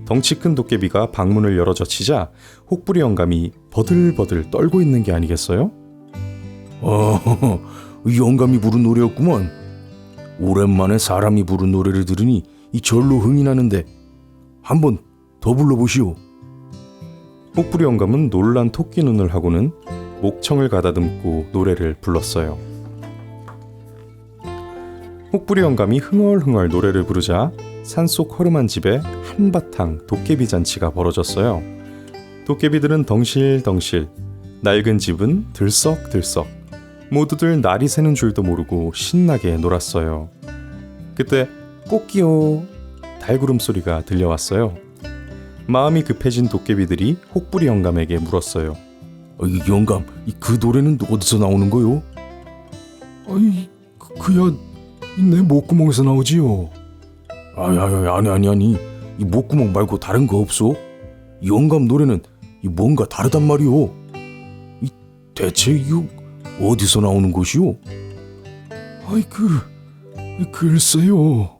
덩치 큰 도깨비가 방문을 열어젖히자 혹부리 영감이 버들버들 떨고 있는 게 아니겠어요? 영감이 부른 노래였구먼. 오랜만에 사람이 부른 노래를 들으니 이 절로 흥이 나는데 한번 더 불러보시오. 혹부리 영감은 놀란 토끼 눈을 하고는 목청을 가다듬고 노래를 불렀어요. 혹부리 영감이 흥얼흥얼 노래를 부르자 산속 허름한 집에 한바탕 도깨비 잔치가 벌어졌어요. 도깨비들은 덩실덩실, 낡은 집은 들썩들썩, 모두들 날이 새는 줄도 모르고 신나게 놀았어요. 그때 꽃기요 달구름 소리가 들려왔어요. 마음이 급해진 도깨비들이 혹부리 영감에게 물었어요. 영감, 그 노래는 어디서 나오는 거요? 그야 내 목구멍에서 나오지요. 아니, 이 목구멍 말고 다른 거 없소? 영감 노래는 뭔가 다르단 말이오. 대체 이거 어디서 나오는 것이오? 글쎄요.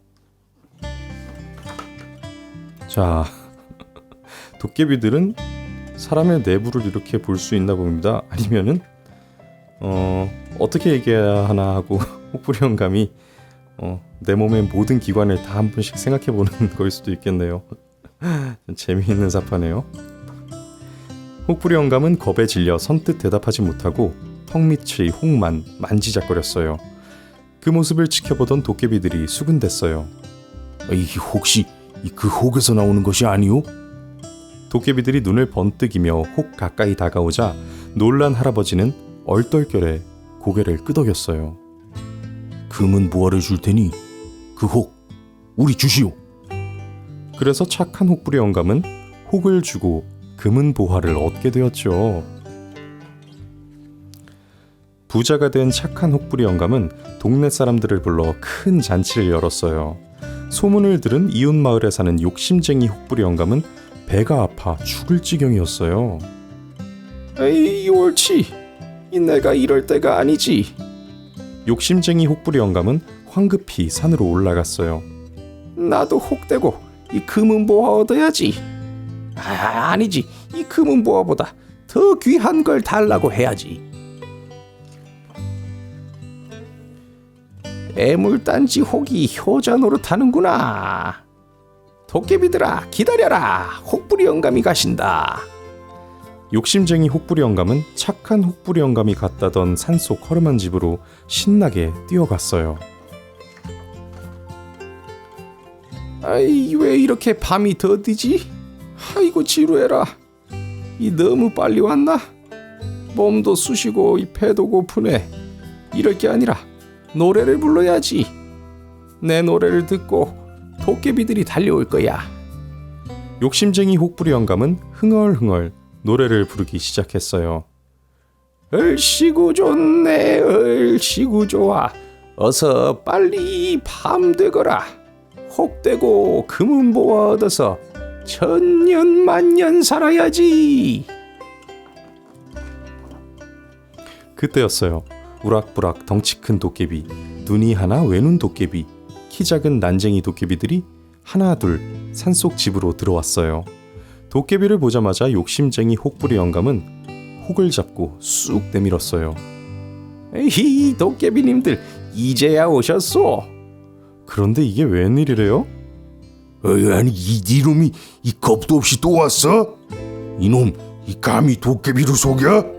자, 도깨비들은 사람의 내부를 이렇게 볼 수 있나 봅니다. 아니면은 어떻게 얘기해야 하나 하고 혹부리 영감이 내 몸의 모든 기관을 다 한 번씩 생각해보는 거일 수도 있겠네요. 재미있는 사파네요. 혹부리 영감은 겁에 질려 선뜻 대답하지 못하고 턱 밑의 혹만 만지작거렸어요. 그 모습을 지켜보던 도깨비들이 수군댔어요. 혹시 그 혹에서 나오는 것이 아니오? 도깨비들이 눈을 번뜩이며 혹 가까이 다가오자 놀란 할아버지는 얼떨결에 고개를 끄덕였어요. 금은 보화를 줄 테니 그 혹 우리 주시오. 그래서 착한 혹부리 영감은 혹을 주고 금은 보화를 얻게 되었죠. 부자가 된 착한 혹부리 영감은 동네 사람들을 불러 큰 잔치를 열었어요. 소문을 들은 이웃 마을에 사는 욕심쟁이 혹부리 영감은 배가 아파 죽을 지경이었어요. 에이 옳지. 내가 이럴 때가 아니지. 욕심쟁이 혹부리 영감은 황급히 산으로 올라갔어요. 나도 혹대고 이 금은 보화 얻어야지. 아니지. 이 금은 보화보다 더 귀한 걸 달라고 해야지. 애물단지 혹이 효자 노릇하는구나. 도깨비들아 기다려라. 혹부리 영감이 가신다. 욕심쟁이 혹부리 영감은 착한 혹부리 영감이 갔다던 산속 허름한 집으로 신나게 뛰어갔어요. 왜 이렇게 밤이 더디지? 아이고 지루해라. 너무 빨리 왔나? 몸도 쑤시고 배도 고프네. 이럴 게 아니라 노래를 불러야지. 내 노래를 듣고 도깨비들이 달려올 거야. 욕심쟁이 혹부리 영감은 흥얼흥얼 노래를 부르기 시작했어요. 얼씨구 좋네 얼씨구 좋아. 어서 빨리 밤 되거라. 혹되고 금은 보아 얻어서 천년만년 살아야지. 그때였어요. 우락부락 덩치 큰 도깨비, 눈이 하나 외눈 도깨비, 키 작은 난쟁이 도깨비들이 하나 둘 산속 집으로 들어왔어요. 도깨비를 보자마자 욕심쟁이 혹부리 영감은 혹을 잡고 쑥 내밀었어요. 에이 도깨비님들 이제야 오셨소. 그런데 이게 웬일이래요? 아니 이놈이 겁도 없이 또 왔어? 이놈 감히 도깨비를 속여?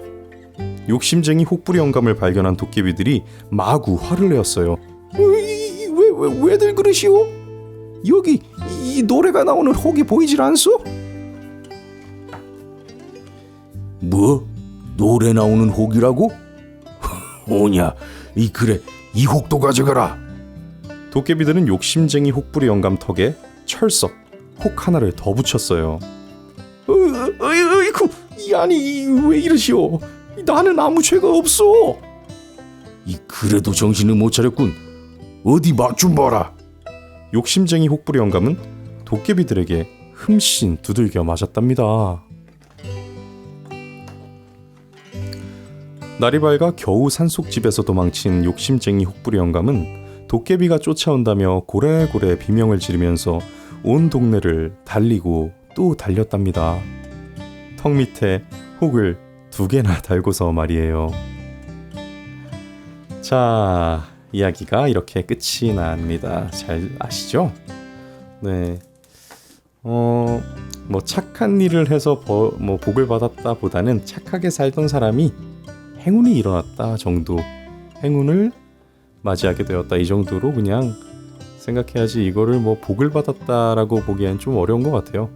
욕심쟁이 혹부리 영감을 발견한 도깨비들이 마구 화를 내었어요. 왜들 그러시오? 여기 이 노래가 나오는 혹이 보이질 않소? 뭐? 노래 나오는 혹이라고? 오냐, 그래, 이 혹도 가져가라. 도깨비들은 욕심쟁이 혹부리 영감 턱에 철석 혹 하나를 더 붙였어요. 어이구, 아니 왜 이러시오? 나는 아무 죄가 없소. 그래도 정신을 못 차렸군. 어디 맛 좀 봐라. 욕심쟁이 혹부리 영감은 도깨비들에게 흠씬 두들겨 맞았답니다. 날이 밝아 겨우 산속집에서 도망친 욕심쟁이 혹부리 영감은 도깨비가 쫓아온다며 고래고래 비명을 지르면서 온 동네를 달리고 또 달렸답니다. 턱 밑에 혹을 2개나 달고서 말이에요. 자, 이야기가 이렇게 끝이 납니다. 잘 아시죠? 네. 뭐 착한 일을 해서 복을 받았다 보다는 착하게 살던 사람이 행운이 일어났다 정도, 행운을 맞이하게 되었다 이 정도로 그냥 생각해야지, 이거를 뭐 복을 받았다라고 보기엔 좀 어려운 것 같아요.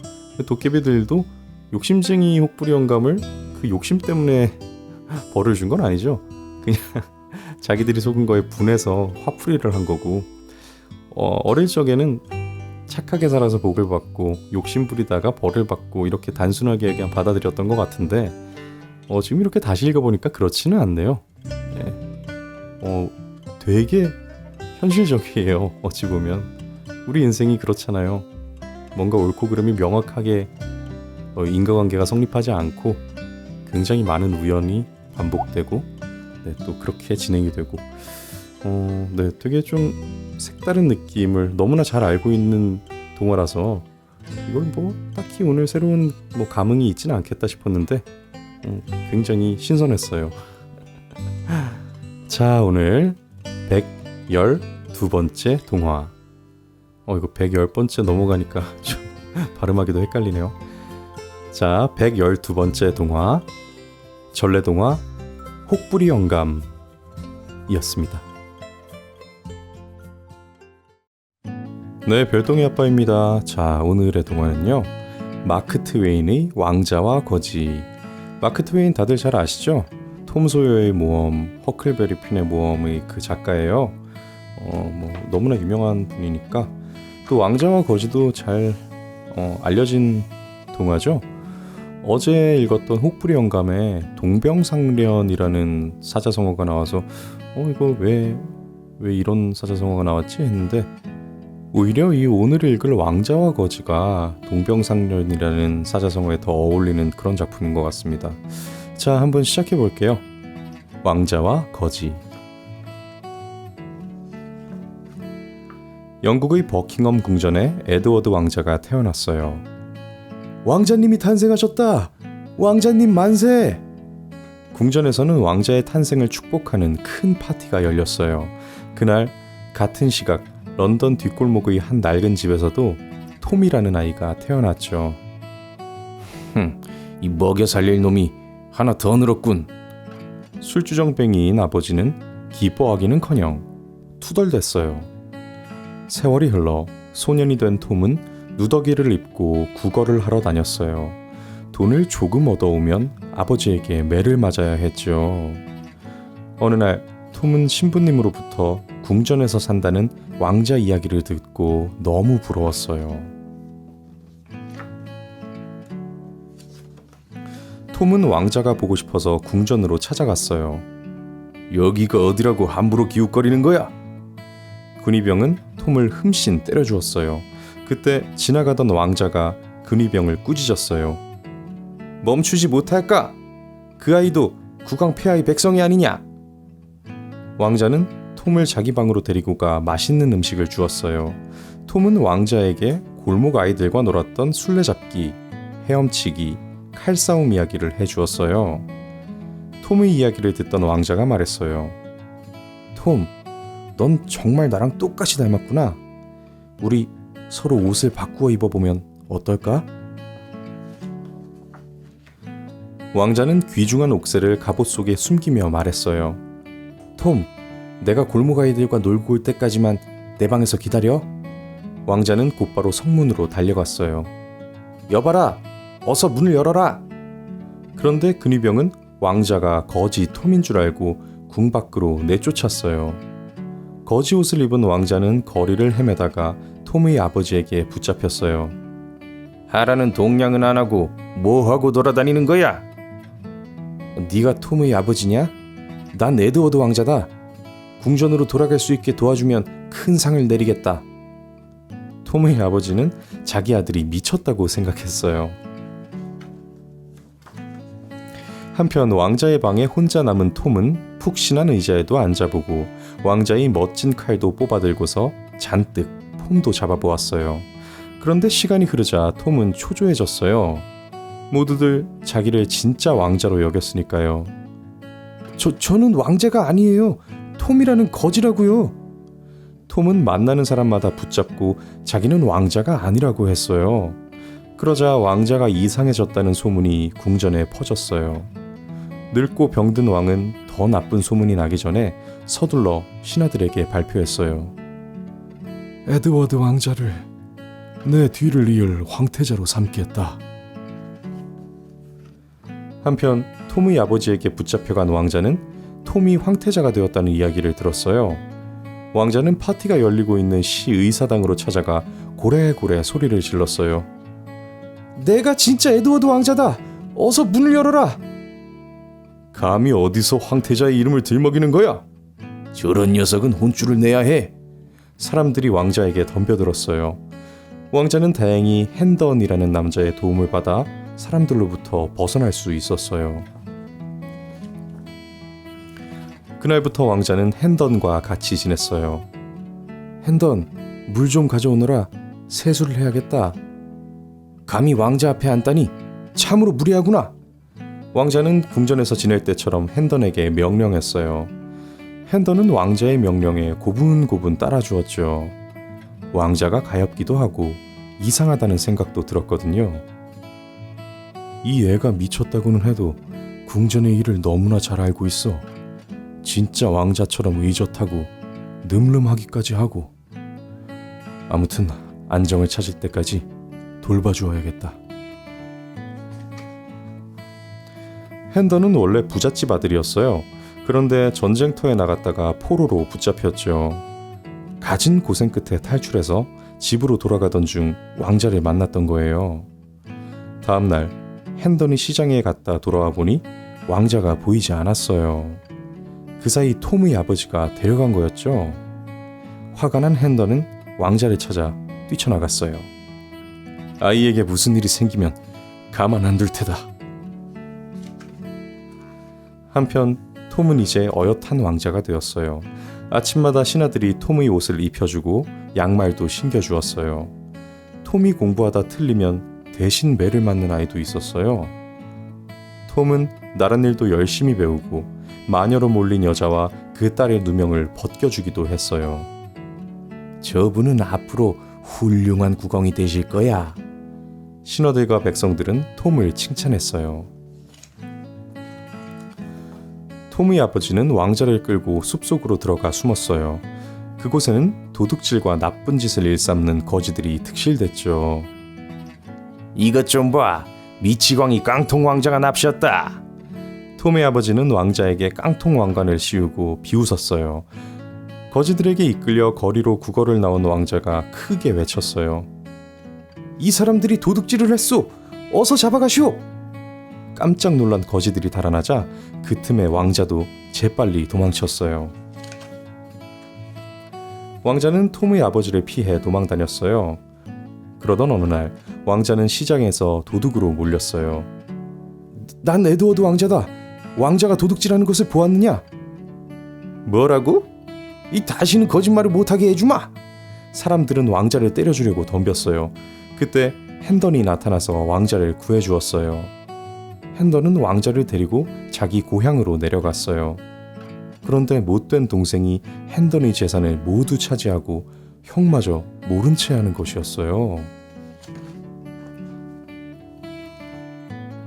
도깨비들도 욕심쟁이 혹부리 영감을 그 욕심 때문에 벌을 준 건 아니죠. 그냥 자기들이 속은 거에 분해서 화풀이를 한 거고, 어릴 적에는 착하게 살아서 복을 받고 욕심 부리다가 벌을 받고 이렇게 단순하게 그냥 받아들였던 것 같은데, 지금 이렇게 다시 읽어보니까 그렇지는 않네요. 네. 되게 현실적이에요. 어찌 보면 우리 인생이 그렇잖아요. 뭔가 옳고 그름이 명확하게 인과관계가 성립하지 않고 굉장히 많은 우연이 반복되고, 네, 또 그렇게 진행이 되고, 네, 되게 좀 색다른 느낌을 너무나 잘 알고 있는 동화라서 이걸 뭐 딱히 오늘 새로운 감흥이 있지는 않겠다 싶었는데 굉장히 신선했어요. 자, 오늘 112번째 동화. 이거 110번째 넘어가니까 좀 발음하기도 헷갈리네요. 자, 112번째 동화, 전래동화 혹부리 영감이었습니다. 네, 별동이 아빠입니다. 자, 오늘의 동화는요, 마크 트웨인의 왕자와 거지. 마크 트웨인 다들 잘 아시죠? 톰 소여의 모험, 허클베리 핀의 모험의 그 작가예요. 너무나 유명한 분이니까. 또 왕자와 거지도 잘 알려진 동화죠. 어제 읽었던 혹부리 영감에 동병상련이라는 사자성어가 나와서 이거 왜 이런 사자성어가 나왔지 했는데, 오히려 이 오늘 읽을 왕자와 거지가 동병상련이라는 사자성어에 더 어울리는 그런 작품인 것 같습니다. 자, 한번 시작해 볼게요. 왕자와 거지. 영국의 버킹엄 궁전에 에드워드 왕자가 태어났어요. 왕자님이 탄생하셨다! 왕자님 만세! 궁전에서는 왕자의 탄생을 축복하는 큰 파티가 열렸어요. 그날 같은 시각 런던 뒷골목의 한 낡은 집에서도 톰이라는 아이가 태어났죠. 이 먹여 살릴 놈이 하나 더 늘었군. 술주정뱅이인 아버지는 기뻐하기는커녕 투덜댔어요. 세월이 흘러 소년이 된 톰은 누더기를 입고 구걸을 하러 다녔어요. 돈을 조금 얻어오면 아버지에게 매를 맞아야 했죠. 어느 날 톰은 신부님으로부터 궁전에서 산다는 왕자 이야기를 듣고 너무 부러웠어요. 톰은 왕자가 보고 싶어서 궁전으로 찾아갔어요. 여기가 어디라고 함부로 기웃거리는 거야? 근위병은 톰을 흠씬 때려주었어요. 그때 지나가던 왕자가 근위병을 꾸짖었어요. 멈추지 못할까? 그 아이도 국왕 폐하의 백성이 아니냐? 왕자는 톰을 자기 방으로 데리고 가 맛있는 음식을 주었어요. 톰은 왕자에게 골목 아이들과 놀았던 술래잡기, 헤엄치기, 칼싸움 이야기를 해주었어요. 톰의 이야기를 듣던 왕자가 말했어요. 톰, 넌 정말 나랑 똑같이 닮았구나. 우리 서로 옷을 바꾸어 입어보면 어떨까? 왕자는 귀중한 옥새를 갑옷 속에 숨기며 말했어요. 톰, 내가 골목 아이들과 놀고 올 때까지만 내 방에서 기다려. 왕자는 곧바로 성문으로 달려갔어요. 여봐라! 어서 문을 열어라! 그런데 근위병은 왕자가 거지 톰인 줄 알고 궁 밖으로 내쫓았어요. 거지 옷을 입은 왕자는 거리를 헤매다가 톰의 아버지에게 붙잡혔어요. 하라는 동냥은 안 하고 뭐 하고 돌아다니는 거야? 네가 톰의 아버지냐? 난 에드워드 왕자다. 궁전으로 돌아갈 수 있게 도와주면 큰 상을 내리겠다. 톰의 아버지는 자기 아들이 미쳤다고 생각했어요. 한편 왕자의 방에 혼자 남은 톰은 푹신한 의자에도 앉아보고 왕자의 멋진 칼도 뽑아들고서 잔뜩 폼도 잡아보았어요. 그런데 시간이 흐르자 톰은 초조해졌어요. 모두들 자기를 진짜 왕자로 여겼으니까요. 저는 왕자가 아니에요. 톰이라는 거지라고요. 톰은 만나는 사람마다 붙잡고 자기는 왕자가 아니라고 했어요. 그러자 왕자가 이상해졌다는 소문이 궁전에 퍼졌어요. 늙고 병든 왕은 더 나쁜 소문이 나기 전에 서둘러 신하들에게 발표했어요. 에드워드 왕자를 내 뒤를 이을 황태자로 삼겠다. 한편 톰의 아버지에게 붙잡혀간 왕자는 톰이 황태자가 되었다는 이야기를 들었어요. 왕자는 파티가 열리고 있는 시의사당으로 찾아가 고래고래 소리를 질렀어요. 내가 진짜 에드워드 왕자다! 어서 문을 열어라! 감히 어디서 황태자의 이름을 들먹이는 거야? 저런 녀석은 혼쭐을 내야 해. 사람들이 왕자에게 덤벼들었어요. 왕자는 다행히 핸던이라는 남자의 도움을 받아 사람들로부터 벗어날 수 있었어요. 그날부터 왕자는 핸던과 같이 지냈어요. 핸던, 물 좀 가져오너라. 세수를 해야겠다. 감히 왕자 앞에 앉다니 참으로 무례하구나. 왕자는 궁전에서 지낼 때처럼 핸던에게 명령했어요. 핸던은 왕자의 명령에 고분고분 따라주었죠. 왕자가 가엾기도 하고 이상하다는 생각도 들었거든요. 이 애가 미쳤다고는 해도 궁전의 일을 너무나 잘 알고 있어. 진짜 왕자처럼 의젓하고 늠름하기까지 하고. 아무튼 안정을 찾을 때까지 돌봐주어야겠다. 핸던은 원래 부잣집 아들이었어요. 그런데 전쟁터에 나갔다가 포로로 붙잡혔죠. 갖은 고생 끝에 탈출해서 집으로 돌아가던 중 왕자를 만났던 거예요. 다음 날 핸던이 시장에 갔다 돌아와 보니 왕자가 보이지 않았어요. 그 사이 톰의 아버지가 데려간 거였죠. 화가 난 핸던은 왕자를 찾아 뛰쳐나갔어요. 아이에게 무슨 일이 생기면 가만 안 둘 테다. 한편 톰은 이제 어엿한 왕자가 되었어요. 아침마다 신하들이 톰의 옷을 입혀주고 양말도 신겨주었어요. 톰이 공부하다 틀리면 대신 매를 맞는 아이도 있었어요. 톰은 나란 일도 열심히 배우고 마녀로 몰린 여자와 그 딸의 누명을 벗겨주기도 했어요. 저분은 앞으로 훌륭한 국왕이 되실 거야. 신하들과 백성들은 톰을 칭찬했어요. 톰의 아버지는 왕자를 끌고 숲속으로 들어가 숨었어요. 그곳에는 도둑질과 나쁜 짓을 일삼는 거지들이 득실됐죠. 이것 좀 봐. 미치광이 깡통 왕자가 납셨다. 톰의 아버지는 왕자에게 깡통 왕관을 씌우고 비웃었어요. 거지들에게 이끌려 거리로 구걸을 나온 왕자가 크게 외쳤어요. 이 사람들이 도둑질을 했소! 어서 잡아가시오! 깜짝 놀란 거지들이 달아나자 그 틈에 왕자도 재빨리 도망쳤어요. 왕자는 톰의 아버지를 피해 도망다녔어요. 그러던 어느 날 왕자는 시장에서 도둑으로 몰렸어요. 난 에드워드 왕자다. 왕자가 도둑질하는 것을 보았느냐? 뭐라고? 이 다시는 거짓말을 못하게 해주마! 사람들은 왕자를 때려주려고 덤볐어요. 그때 핸던이 나타나서 왕자를 구해주었어요. 핸던은 왕자를 데리고 자기 고향으로 내려갔어요. 그런데 못된 동생이 핸던의 재산을 모두 차지하고 형마저 모른 채 하는 것이었어요.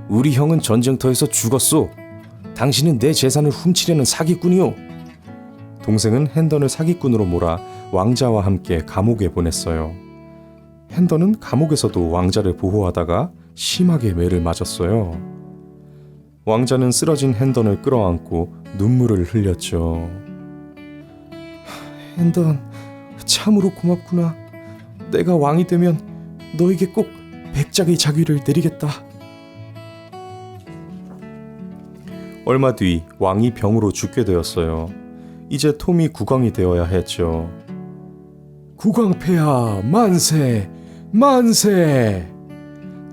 우리 형은 전쟁터에서 죽었소. 당신은 내 재산을 훔치려는 사기꾼이오. 동생은 핸던을 사기꾼으로 몰아 왕자와 함께 감옥에 보냈어요. 핸더는 감옥에서도 왕자를 보호하다가 심하게 매를 맞았어요. 왕자는 쓰러진 핸던을 끌어안고 눈물을 흘렸죠. 핸던, 참으로 고맙구나. 내가 왕이 되면 너에게 꼭 백작의 자귀를 내리겠다. 얼마 뒤 왕이 병으로 죽게 되었어요. 이제 톰이 국왕이 되어야 했죠. 국왕폐하 만세! 만세!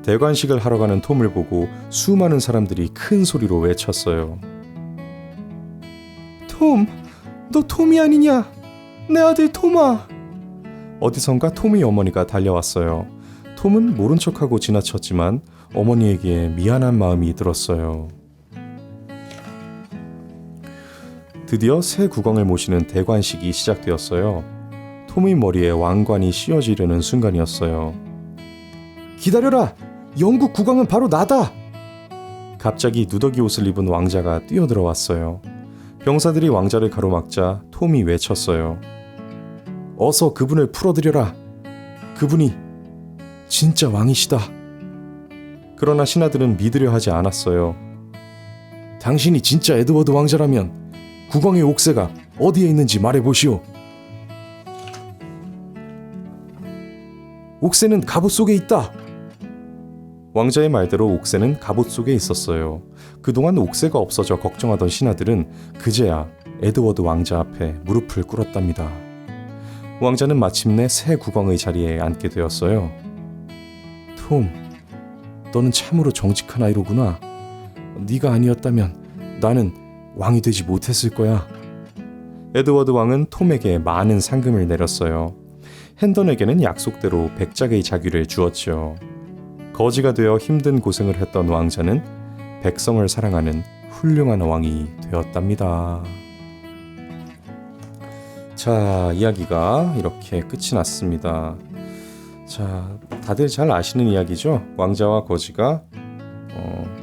대관식을 하러 가는 톰을 보고 수많은 사람들이 큰 소리로 외쳤어요. 톰! 너 톰이 아니냐? 내 아들 톰아! 어디선가 톰의 어머니가 달려왔어요. 톰은 모른 척하고 지나쳤지만 어머니에게 미안한 마음이 들었어요. 드디어 새 국왕을 모시는 대관식이 시작되었어요. 톰의 머리에 왕관이 씌워지려는 순간이었어요. 기다려라! 영국 국왕은 바로 나다! 갑자기 누더기 옷을 입은 왕자가 뛰어들어왔어요. 병사들이 왕자를 가로막자 톰이 외쳤어요. 어서 그분을 풀어들여라. 그분이 진짜 왕이시다. 그러나 신하들은 믿으려 하지 않았어요. 당신이 진짜 에드워드 왕자라면 국왕의 옥새가 어디에 있는지 말해보시오. 옥새는 갑옷 속에 있다. 왕자의 말대로 옥새는 갑옷 속에 있었어요. 그동안 옥새가 없어져 걱정하던 신하들은 그제야 에드워드 왕자 앞에 무릎을 꿇었답니다. 왕자는 마침내 새 국왕의 자리에 앉게 되었어요. 톰, 너는 참으로 정직한 아이로구나. 네가 아니었다면 나는 왕이 되지 못했을 거야. 에드워드 왕은 톰에게 많은 상금을 내렸어요. 핸던에게는 약속대로 백작의 자귀를 주었죠. 거지가 되어 힘든 고생을 했던 왕자는 백성을 사랑하는 훌륭한 왕이 되었답니다. 자, 이야기가 이렇게 끝이 났습니다. 자, 다들 잘 아시는 이야기죠? 왕자와 거지가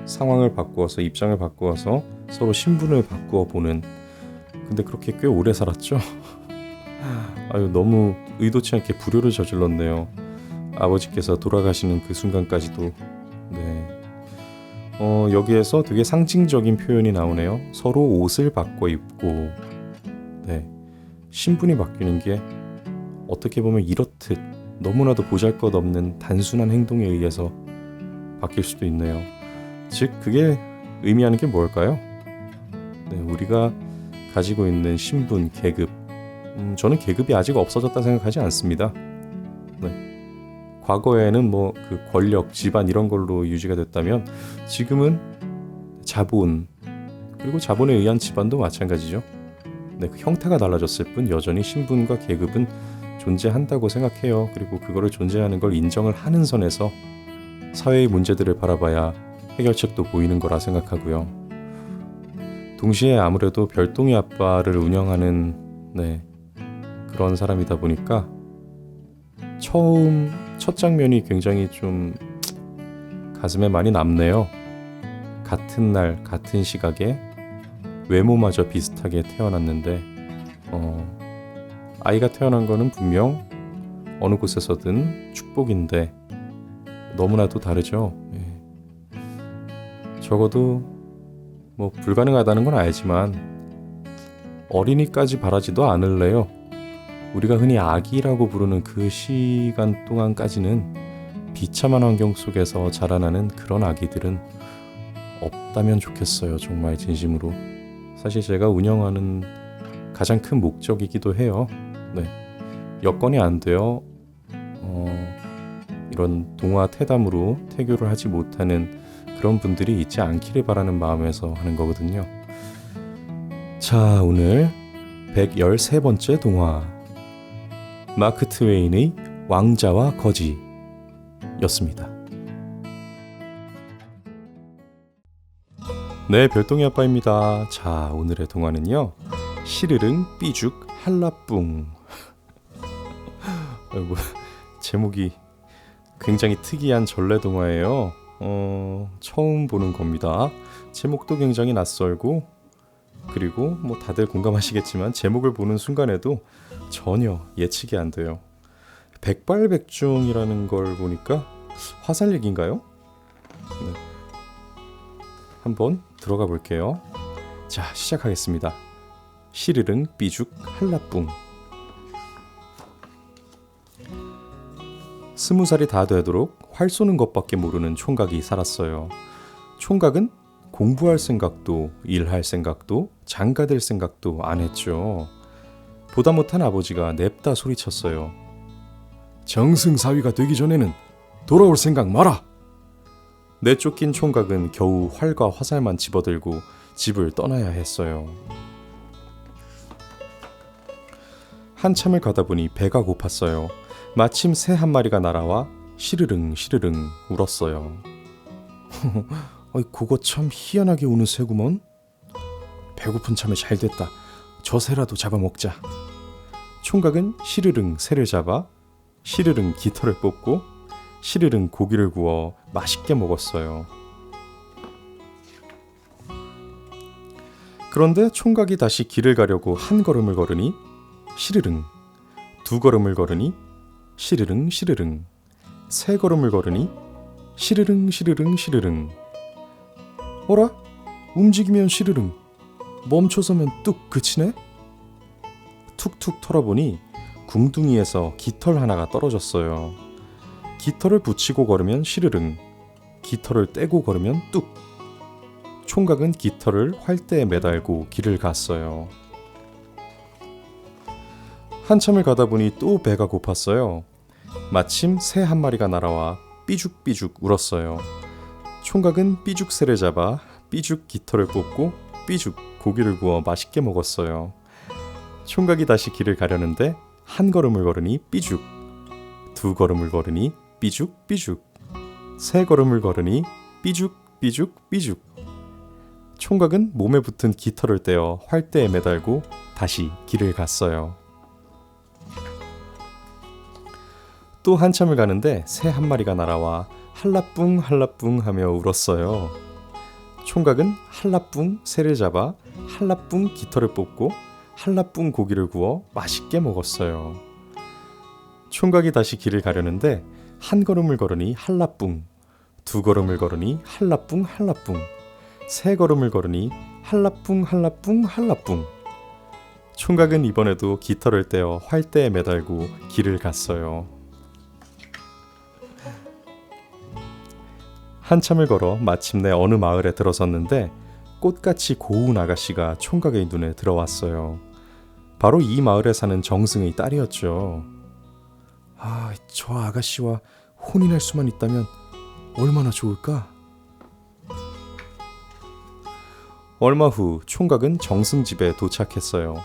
상황을 바꾸어서 입장을 바꾸어서 서로 신분을 바꾸어 보는. 근데 그렇게 꽤 오래 살았죠? 아유, 너무 의도치 않게 불효를 저질렀네요. 아버지께서 돌아가시는 그 순간까지도. 네. 여기에서 되게 상징적인 표현이 나오네요. 서로 옷을 바꿔 입고. 네. 신분이 바뀌는 게 어떻게 보면 이렇듯 너무나도 보잘것없는 단순한 행동에 의해서 바뀔 수도 있네요. 즉 그게 의미하는 게 뭘까요? 네, 우리가 가지고 있는 신분, 계급. 저는 계급이 아직 없어졌다 생각하지 않습니다. 네. 과거에는 뭐 그 권력, 집안 이런 걸로 유지가 됐다면 지금은 자본, 그리고 자본에 의한 집안도 마찬가지죠. 네, 그 형태가 달라졌을 뿐 여전히 신분과 계급은 존재한다고 생각해요. 그리고 그거를 존재하는 걸 인정을 하는 선에서 사회의 문제들을 바라봐야 해결책도 보이는 거라 생각하고요. 동시에 아무래도 별똥이 아빠를 운영하는 그런 사람이다 보니까 첫 장면이 굉장히 좀 가슴에 많이 남네요. 같은 날 같은 시각에 외모마저 비슷하게 태어났는데 아이가 태어난 거는 분명 어느 곳에서든 축복인데 너무나도 다르죠. 적어도 뭐 불가능하다는 건 알지만 어린이까지 바라지도 않을래요. 우리가 흔히 아기라고 부르는 그 시간 동안까지는 비참한 환경 속에서 자라나는 그런 아기들은 없다면 좋겠어요. 정말 진심으로. 사실 제가 운영하는 가장 큰 목적이기도 해요. 네. 여건이 안 되어 이런 동화 태담으로 태교를 하지 못하는 그런 분들이 있지 않기를 바라는 마음에서 하는 거거든요. 자, 오늘 113번째 동화 마크 트웨인의 왕자와 거지였습니다. 네, 별똥이 아빠입니다. 자, 오늘의 동화는요, 시르릉 삐죽 한라뿡. 제목이 굉장히 특이한 전래 동화예요. 처음 보는 겁니다. 제목도 굉장히 낯설고, 그리고 뭐 다들 공감하시겠지만 제목을 보는 순간에도 전혀 예측이 안 돼요. 백발백중이라는 걸 보니까 화살 얘기인가요? 네. 한번 들어가 볼게요. 자, 시작하겠습니다. 시르릉 삐죽 한라뿡. 20살이 다 되도록 활 쏘는 것밖에 모르는 총각이 살았어요. 총각은 공부할 생각도 일할 생각도 장가될 생각도 안 했죠. 보다 못한 아버지가 냅다 소리쳤어요. 정승사위가 되기 전에는 돌아올 생각 마라. 내쫓긴 총각은 겨우 활과 화살만 집어들고 집을 떠나야 했어요. 한참을 가다 보니 배가 고팠어요. 마침 새 한 마리가 날아와 시르릉 시르릉 울었어요. 그거 참 희한하게 우는 새구먼. 배고픈 참에 잘됐다. 저 새라도 잡아먹자. 총각은 시르릉 새를 잡아 시르릉 깃털을 뽑고 시르릉 고기를 구워 맛있게 먹었어요. 그런데 총각이 다시 길을 가려고 한 걸음을 걸으니 시르릉, 두 걸음을 걸으니 시르릉 시르릉, 세 걸음을 걸으니 시르릉 시르릉 시르릉. 어라? 움직이면 시르릉, 멈춰서면 뚝 그치네? 툭툭 털어보니 궁둥이에서 깃털 하나가 떨어졌어요. 깃털을 붙이고 걸으면 시르릉, 깃털을 떼고 걸으면 뚝. 총각은 깃털을 활대에 매달고 길을 갔어요. 한참을 가다 보니 또 배가 고팠어요. 마침 새 한 마리가 날아와 삐죽삐죽 울었어요. 총각은 삐죽 새를 잡아 삐죽 깃털을 뽑고 삐죽 고기를 구워 맛있게 먹었어요. 총각이 다시 길을 가려는데 한 걸음을 걸으니 삐죽, 두 걸음을 걸으니 삐죽 삐죽, 세 걸음을 걸으니 삐죽 삐죽 삐죽. 총각은 몸에 붙은 깃털을 떼어 활대에 매달고 다시 길을 갔어요. 또 한참을 가는데 새 한 마리가 날아와 한라뿡 한라뿡 하며 울었어요. 총각은 한라뿡 새를 잡아 한라뿡 깃털을 뽑고 한라뿡 고기를 구워 맛있게 먹었어요. 총각이 다시 길을 가려는데 한 걸음을 걸으니 한라뿡, 두 걸음을 걸으니 한라뿡 한라뿡, 세 걸음을 걸으니 한라뿡 한라뿡 한라뿡. 총각은 이번에도 깃털을 떼어 활대에 매달고 길을 갔어요. 한참을 걸어 마침내 어느 마을에 들어섰는데 꽃같이 고운 아가씨가 총각의 눈에 들어왔어요. 바로 이 마을에 사는 정승의 딸이었죠. 저 아가씨와 혼인할 수만 있다면 얼마나 좋을까? 얼마 후 총각은 정승 집에 도착했어요.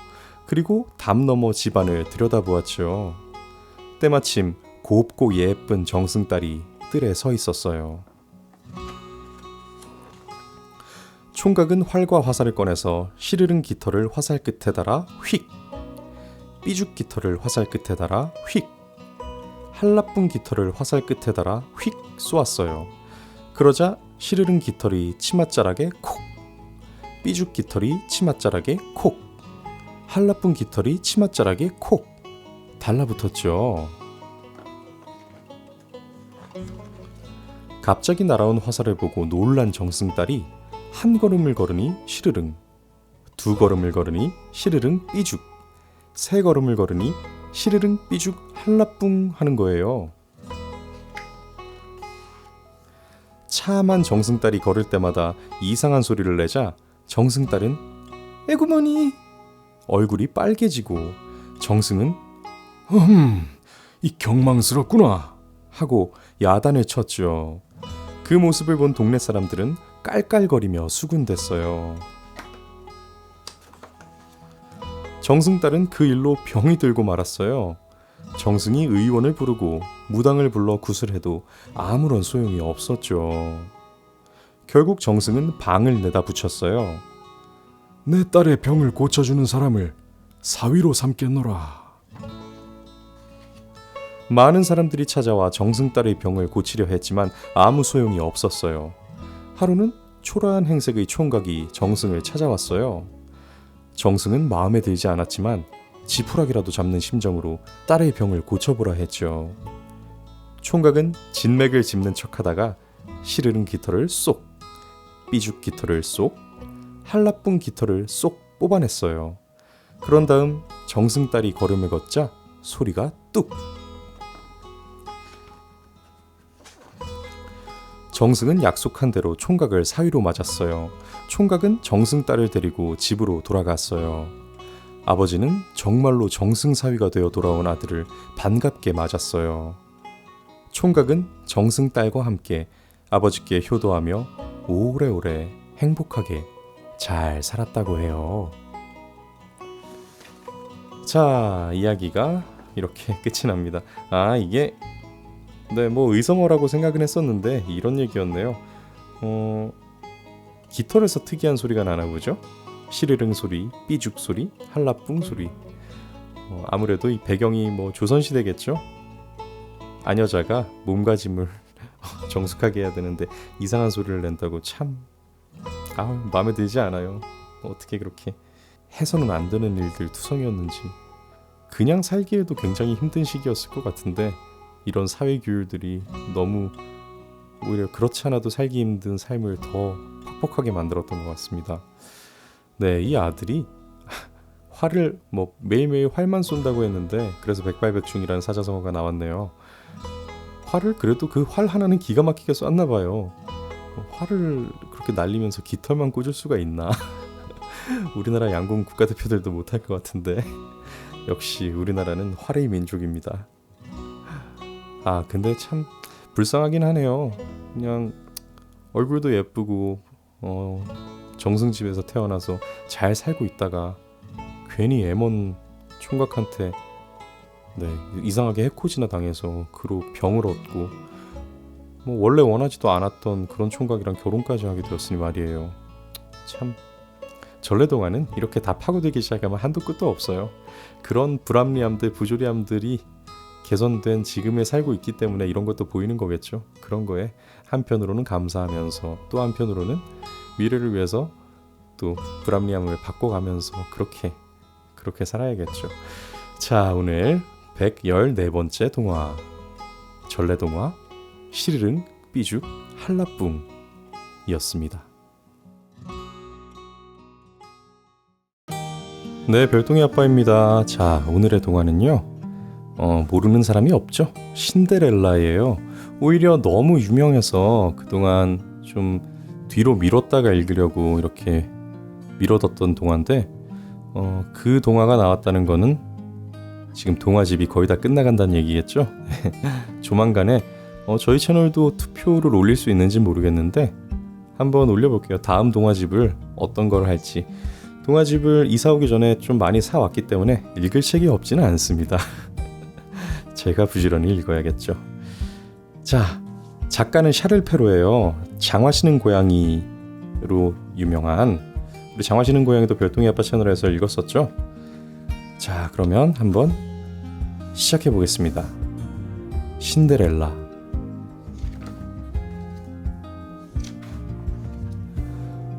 그리고 담 너머 집안을 들여다보았죠. 때마침 곱고 예쁜 정승 딸이 뜰에 서 있었어요. 총각은 활과 화살을 꺼내서 시르릉 깃털을 화살 끝에 달아 휙, 삐죽 깃털을 화살 끝에 달아 휙, 한라뿡 깃털을 화살 끝에 달아 휙 쏘았어요. 그러자 시르릉 깃털이 치맛자락에 콕, 삐죽 깃털이 치맛자락에 콕, 한라뿡 깃털이 치맛자락에 콕 달라붙었죠. 갑자기 날아온 화살을 보고 놀란 정승딸이 한 걸음을 걸으니 시르릉, 두 걸음을 걸으니 시르릉 삐죽, 세 걸음을 걸으니 시르릉 삐죽 한라뿡 하는 거예요. 참한 정승딸이 걸을 때마다 이상한 소리를 내자 정승딸은 에구머니 얼굴이 빨개지고 정승은 이 경망스럽구나 하고 야단을 쳤죠. 그 모습을 본 동네 사람들은 깔깔거리며 수군댔어요. 정승딸은 그 일로 병이 들고 말았어요. 정승이 의원을 부르고 무당을 불러 구슬해도 아무런 소용이 없었죠. 결국 정승은 방을 내다 붙였어요. 내 딸의 병을 고쳐주는 사람을 사위로 삼겠노라. 많은 사람들이 찾아와 정승딸의 병을 고치려 했지만 아무 소용이 없었어요. 하루는 초라한 행색의 총각이 정승을 찾아왔어요. 정승은 마음에 들지 않았지만 지푸라기라도 잡는 심정으로 딸의 병을 고쳐보라 했죠. 총각은 진맥을 짚는 척하다가 시르른 깃털을 쏙, 삐죽 깃털을 쏙, 한라뿡 깃털을 쏙 뽑아냈어요. 그런 다음 정승딸이 걸음을 걷자 소리가 뚝. 정승은 약속한 대로 총각을 사위로 맞았어요. 총각은 정승딸을 데리고 집으로 돌아갔어요. 아버지는 정말로 정승 사위가 되어 돌아온 아들을 반갑게 맞았어요. 총각은 정승딸과 함께 아버지께 효도하며 오래오래 행복하게 잘 살았다고 해요. 자, 이야기가 이렇게 끝이 납니다. 아, 이게 뭐 의성어라고 생각은 했었는데 이런 얘기였네요. 깃털에서 특이한 소리가 나나 보죠. 시르릉 소리, 삐죽 소리, 한라뿡 소리. 아무래도 이 배경이 뭐 조선시대겠죠. 아녀자가 몸가짐을 정숙하게 해야 되는데 이상한 소리를 낸다고 참 마음에 들지 않아요. 어떻게 그렇게 해서는 안 되는 일들 투성이었는지. 그냥 살기에도 굉장히 힘든 시기였을 것 같은데 이런 사회 규율들이 너무 오히려 그렇지 않아도 살기 힘든 삶을 더 퍽퍽하게 만들었던 것 같습니다. 네, 이 아들이 활을 뭐 매일매일 활만 쏜다고 했는데 그래서 백발백중이라는 사자성어가 나왔네요. 활을 그래도 그 활 하나는 기가 막히게 쐈나 봐요. 활을 그렇게 날리면서 깃털만 꽂을 수가 있나? 우리나라 양궁 국가대표들도 못할 것 같은데 역시 우리나라는 활의 민족입니다. 근데 참 불쌍하긴 하네요. 그냥 얼굴도 예쁘고 정승집에서 태어나서 잘 살고 있다가 괜히 애먼 총각한테 이상하게 해코지나 당해서 그로 병을 얻고 뭐 원래 원하지도 않았던 그런 총각이랑 결혼까지 하게 되었으니 말이에요. 참 전래동화는 이렇게 다 파고들기 시작하면 한도 끝도 없어요. 그런 불합리함들, 부조리함들이 개선된 지금에 살고 있기 때문에 이런 것도 보이는 거겠죠. 그런 거에 한편으로는 감사하면서 또 한편으로는 미래를 위해서 또 불합리함을 바꿔가면서 그렇게 살아야겠죠. 자, 오늘 114번째 동화 전래동화 시르릉 삐죽 한라뿡 이었습니다. 네, 별똥이 아빠입니다. 자, 오늘의 동화는요 모르는 사람이 없죠. 신데렐라예요. 오히려 너무 유명해서 그동안 좀 뒤로 미뤘다가 읽으려고 이렇게 미뤄뒀던 동화인데 그 동화가 나왔다는 거는 지금 동화집이 거의 다 끝나간다는 얘기겠죠. 조만간에 저희 채널도 투표를 올릴 수 있는지 모르겠는데 한번 올려볼게요. 다음 동화집을 어떤 걸 할지. 동화집을 이사 오기 전에 좀 많이 사왔기 때문에 읽을 책이 없지는 않습니다. 제가 부지런히 읽어야겠죠. 자, 작가는 샤를페로예요. 장화시는 고양이로 유명한, 우리 장화시는 고양이도 별똥이 아빠 채널에서 읽었었죠. 자, 그러면 한번 시작해 보겠습니다. 신데렐라.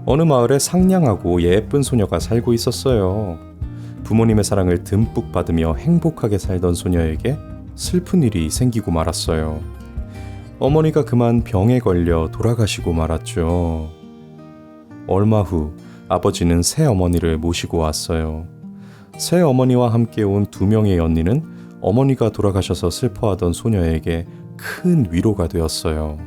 어느 마을에 상냥하고 예쁜 소녀가 살고 있었어요. 부모님의 사랑을 듬뿍 받으며 행복하게 살던 소녀에게 슬픈 일이 생기고 말았어요. 어머니가 그만 병에 걸려 돌아가시고 말았죠. 얼마 후 아버지는 새어머니를 모시고 왔어요. 새어머니와 함께 온 2명의 언니는 어머니가 돌아가셔서 슬퍼하던 소녀에게 큰 위로가 되었어요.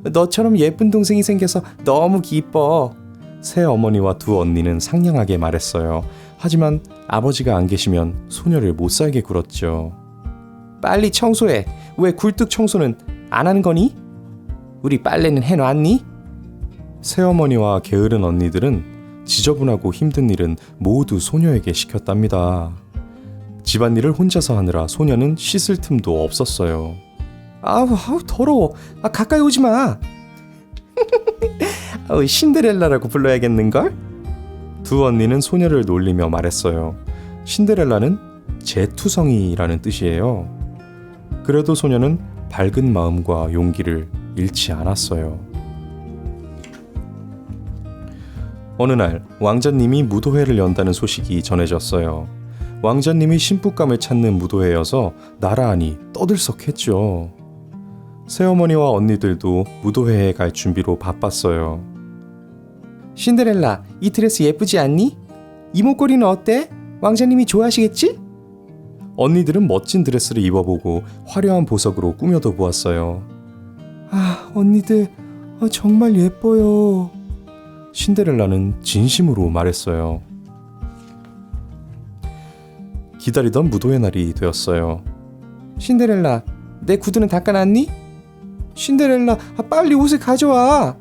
너처럼 예쁜 동생이 생겨서 너무 기뻐. 새어머니와 2 언니는 상냥하게 말했어요. 하지만 아버지가 안 계시면 소녀를 못 살게 굴었죠. 빨리 청소해. 왜 굴뚝 청소는 안 하는 거니? 우리 빨래는 해놨니? 새어머니와 게으른 언니들은 지저분하고 힘든 일은 모두 소녀에게 시켰답니다. 집안일을 혼자서 하느라 소녀는 씻을 틈도 없었어요. 아우 더러워. 가까이 오지 마. 신데렐라라고 불러야겠는걸? 2 언니는 소녀를 놀리며 말했어요. 신데렐라는 재투성이라는 뜻이에요. 그래도 소녀는 밝은 마음과 용기를 잃지 않았어요. 어느 날 왕자님이 무도회를 연다는 소식이 전해졌어요. 왕자님이 신부감을 찾는 무도회여서 나라하니 떠들썩했죠. 새어머니와 언니들도 무도회에 갈 준비로 바빴어요. 신데렐라, 이 드레스 예쁘지 않니? 이 목걸이는 어때? 왕자님이 좋아하시겠지? 언니들은 멋진 드레스를 입어보고 화려한 보석으로 꾸며도 보았어요. 아, 언니들 정말 예뻐요. 신데렐라는 진심으로 말했어요. 기다리던 무도회 날이 되었어요. 신데렐라, 내 구두는 닦아놨니? 신데렐라, 빨리 옷을 가져와.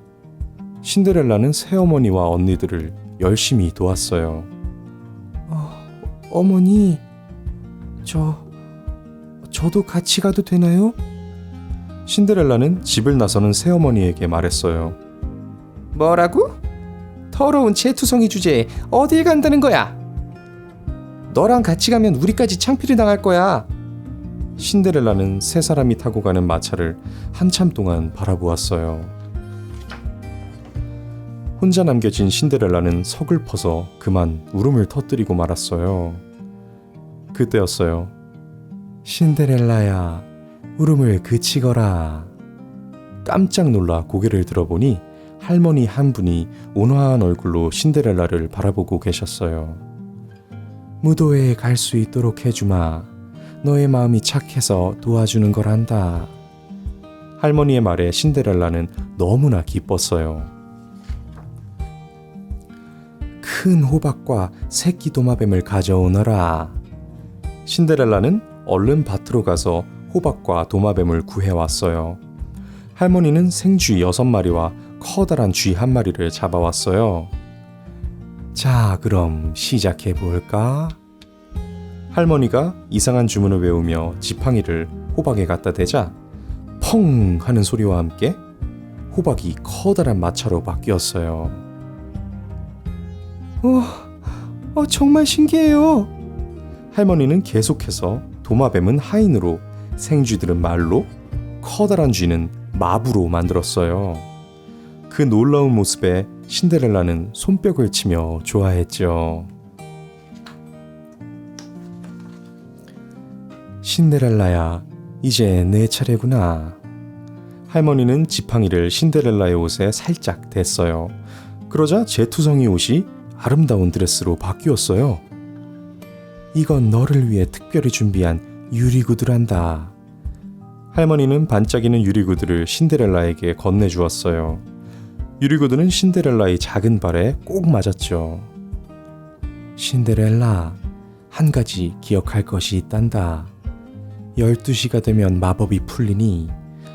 신데렐라는 새어머니와 언니들을 열심히 도왔어요. 어머니, 저도 같이 가도 되나요? 신데렐라는 집을 나서는 새어머니에게 말했어요. 뭐라고? 더러운 재투성이 주제에 어딜 간다는 거야? 너랑 같이 가면 우리까지 창피를 당할 거야. 신데렐라는 세 사람이 타고 가는 마차를 한참 동안 바라보았어요. 혼자 남겨진 신데렐라는 서글퍼서 그만 울음을 터뜨리고 말았어요. 그때였어요. 신데렐라야, 울음을 그치거라. 깜짝 놀라 고개를 들어보니 할머니 한 분이 온화한 얼굴로 신데렐라를 바라보고 계셨어요. 무도회에 갈 수 있도록 해주마. 너의 마음이 착해서 도와주는 거란다. 할머니의 말에 신데렐라는 너무나 기뻤어요. 큰 호박과 새끼 도마뱀을 가져오너라. 신데렐라는 얼른 밭으로 가서 호박과 도마뱀을 구해왔어요. 할머니는 생쥐 6마리와 커다란 쥐 1마리를 잡아왔어요. 자, 그럼 시작해 볼까? 할머니가 이상한 주문을 외우며 지팡이를 호박에 갖다 대자 펑 하는 소리와 함께 호박이 커다란 마차로 바뀌었어요. 정말 신기해요. 할머니는 계속해서 도마뱀은 하인으로, 생쥐들은 말로, 커다란 쥐는 마부로 만들었어요. 그 놀라운 모습에 신데렐라는 손뼉을 치며 좋아했죠. 신데렐라야, 이제 내 차례구나. 할머니는 지팡이를 신데렐라의 옷에 살짝 댔어요. 그러자 제투성이 옷이 아름다운 드레스로 바뀌었어요. 이건 너를 위해 특별히 준비한 유리구두란다. 할머니는 반짝이는 유리구두를 신데렐라에게 건네주었어요. 유리구두는 신데렐라의 작은 발에 꼭 맞았죠. 신데렐라, 한 가지 기억할 것이 있단다. 12시가 되면 마법이 풀리니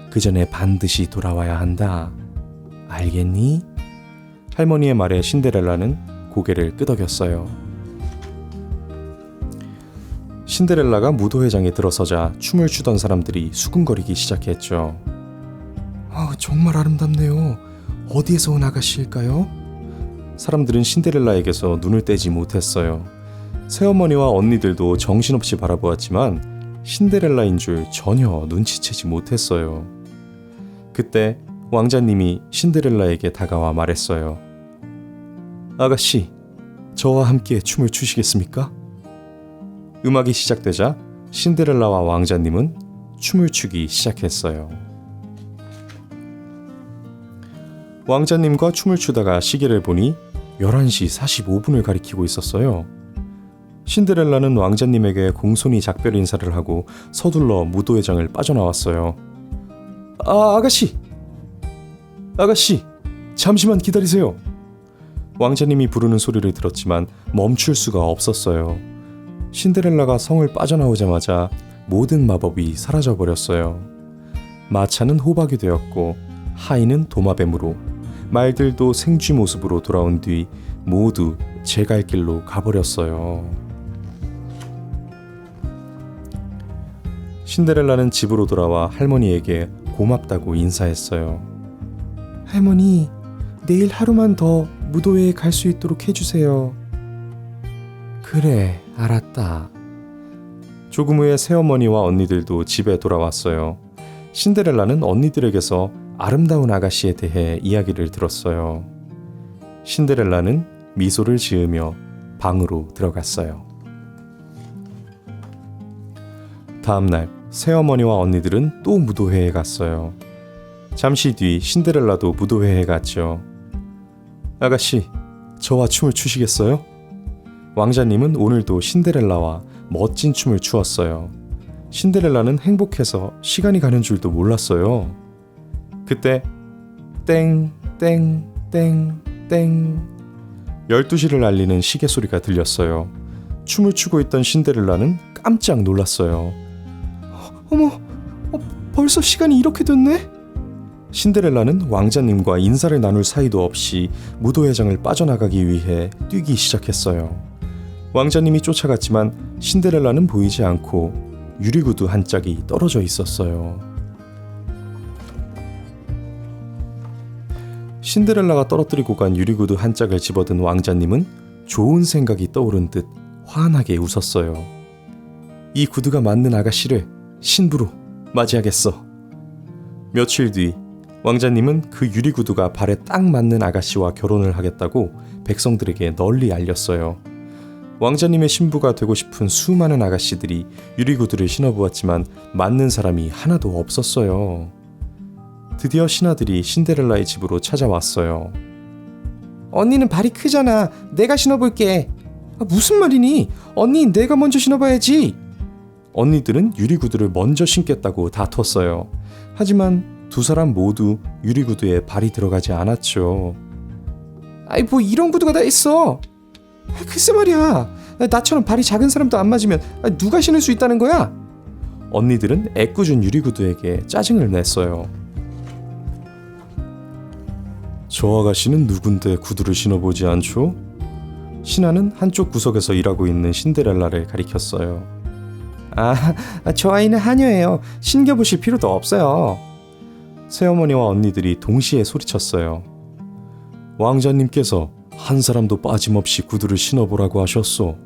그 전에 반드시 돌아와야 한다. 알겠니? 할머니의 말에 신데렐라는 고개를 끄덕였어요. 신데렐라가 무도회장에 들어서자 춤을 추던 사람들이 수군거리기 시작했죠. 정말 아름답네요. 어디에서 온 아가씨일까요? 사람들은 신데렐라에게서 눈을 떼지 못했어요. 새어머니와 언니들도 정신없이 바라보았지만 신데렐라인 줄 전혀 눈치채지 못했어요. 그때 왕자님이 신데렐라에게 다가와 말했어요. 아가씨, 저와 함께 춤을 추시겠습니까? 음악이 시작되자 신데렐라와 왕자님은 춤을 추기 시작했어요. 왕자님과 춤을 추다가 시계를 보니 11시 45분을 가리키고 있었어요. 신데렐라는 왕자님에게 공손히 작별 인사를 하고 서둘러 무도회장을 빠져나왔어요. 아가씨! 아가씨! 잠시만 기다리세요! 왕자님이 부르는 소리를 들었지만 멈출 수가 없었어요. 신데렐라가 성을 빠져나오자마자 모든 마법이 사라져버렸어요. 마차는 호박이 되었고 하인은 도마뱀으로, 말들도 생쥐 모습으로 돌아온 뒤 모두 제 갈 길로 가버렸어요. 신데렐라는 집으로 돌아와 할머니에게 고맙다고 인사했어요. 할머니, 내일 하루만 더 무도회에 갈 수 있도록 해주세요. 그래, 알았다. 조금 후에 새어머니와 언니들도 집에 돌아왔어요. 신데렐라는 언니들에게서 아름다운 아가씨에 대해 이야기를 들었어요. 신데렐라는 미소를 지으며 방으로 들어갔어요. 다음 날 새어머니와 언니들은 또 무도회에 갔어요. 잠시 뒤 신데렐라도 무도회에 갔죠. 아가씨, 저와 춤을 추시겠어요? 왕자님은 오늘도 신데렐라와 멋진 춤을 추었어요. 신데렐라는 행복해서 시간이 가는 줄도 몰랐어요. 그때 땡, 땡, 땡, 땡 12시를 알리는 시계 소리가 들렸어요. 춤을 추고 있던 신데렐라는 깜짝 놀랐어요. 어머, 벌써 시간이 이렇게 됐네? 신데렐라는 왕자님과 인사를 나눌 사이도 없이 무도회장을 빠져나가기 위해 뛰기 시작했어요. 왕자님이 쫓아갔지만 신데렐라는 보이지 않고 유리구두 한 짝이 떨어져 있었어요. 신데렐라가 떨어뜨리고 간 유리구두 한 짝을 집어든 왕자님은 좋은 생각이 떠오른 듯 환하게 웃었어요. 이 구두가 맞는 아가씨를 신부로 맞이하겠어. 며칠 뒤 왕자님은 그 유리구두가 발에 딱 맞는 아가씨와 결혼을 하겠다고 백성들에게 널리 알렸어요. 왕자님의 신부가 되고 싶은 수많은 아가씨들이 유리구두를 신어보았지만 맞는 사람이 하나도 없었어요. 드디어 신하들이 신데렐라의 집으로 찾아왔어요. 언니는 발이 크잖아. 내가 신어볼게. 무슨 말이니? 언니, 내가 먼저 신어봐야지. 언니들은 유리구두를 먼저 신겠다고 다퉜어요. 하지만 두 사람 모두 유리구두에 발이 들어가지 않았죠. 아이, 뭐 이런 구두가 다 있어. 글쎄 말이야. 나처럼 발이 작은 사람도 안 맞으면 누가 신을 수 있다는 거야? 언니들은 애꿎은 유리구두에게 짜증을 냈어요. 저 아가씨는 누군데 구두를 신어보지 않죠? 신하는 한쪽 구석에서 일하고 있는 신데렐라를 가리켰어요. 저 아이는 하녀예요. 신겨보실 필요도 없어요. 새어머니와 언니들이 동시에 소리쳤어요. 왕자님께서 한 사람도 빠짐없이 구두를 신어보라고 하셨소.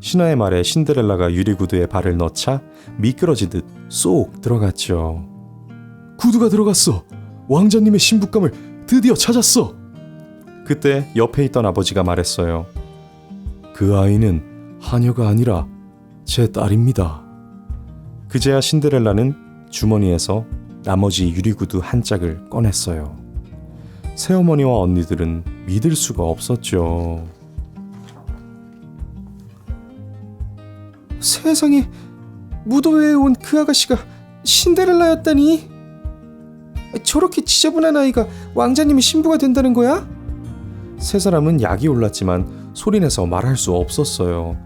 신하의 말에 신데렐라가 유리구두에 발을 넣자 미끄러지듯 쏙 들어갔죠. 구두가 들어갔어. 왕자님의 신부감을 드디어 찾았어. 그때 옆에 있던 아버지가 말했어요. 그 아이는 하녀가 아니라 제 딸입니다. 그제야 신데렐라는 주머니에서 나머지 유리구두 한 짝을 꺼냈어요. 새어머니와 언니들은 믿을 수가 없었죠. 세상에, 무도회에 온 그 아가씨가 신데렐라였다니. 저렇게 지저분한 아이가 왕자님의 신부가 된다는 거야? 세 사람은 약이 올랐지만 소리내서 말할 수 없었어요.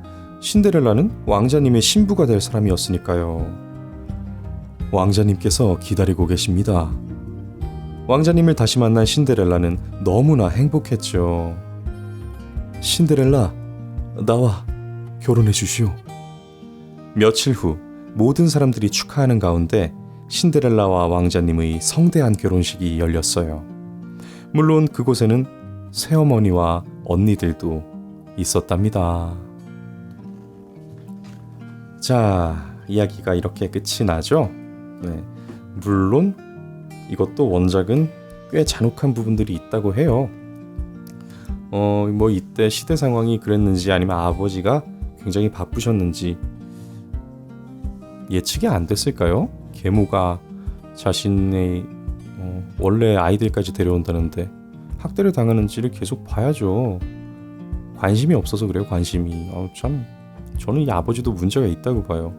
신데렐라는 왕자님의 신부가 될 사람이었으니까요. 왕자님께서 기다리고 계십니다. 왕자님을 다시 만난 신데렐라는 너무나 행복했죠. 신데렐라, 나와 결혼해 주시오. 며칠 후 모든 사람들이 축하하는 가운데 신데렐라와 왕자님의 성대한 결혼식이 열렸어요. 물론 그곳에는 새어머니와 언니들도 있었답니다. 자, 이야기가 이렇게 끝이 나죠? 네. 물론 이것도 원작은 꽤 잔혹한 부분들이 있다고 해요. 뭐 이때 시대 상황이 그랬는지 아니면 아버지가 굉장히 바쁘셨는지 예측이 안 됐을까요? 계모가 자신의 원래 아이들까지 데려온다는데 학대를 당하는지를 계속 봐야죠. 관심이 없어서 그래요. 관심이. 참 저는 이 아버지도 문제가 있다고 봐요.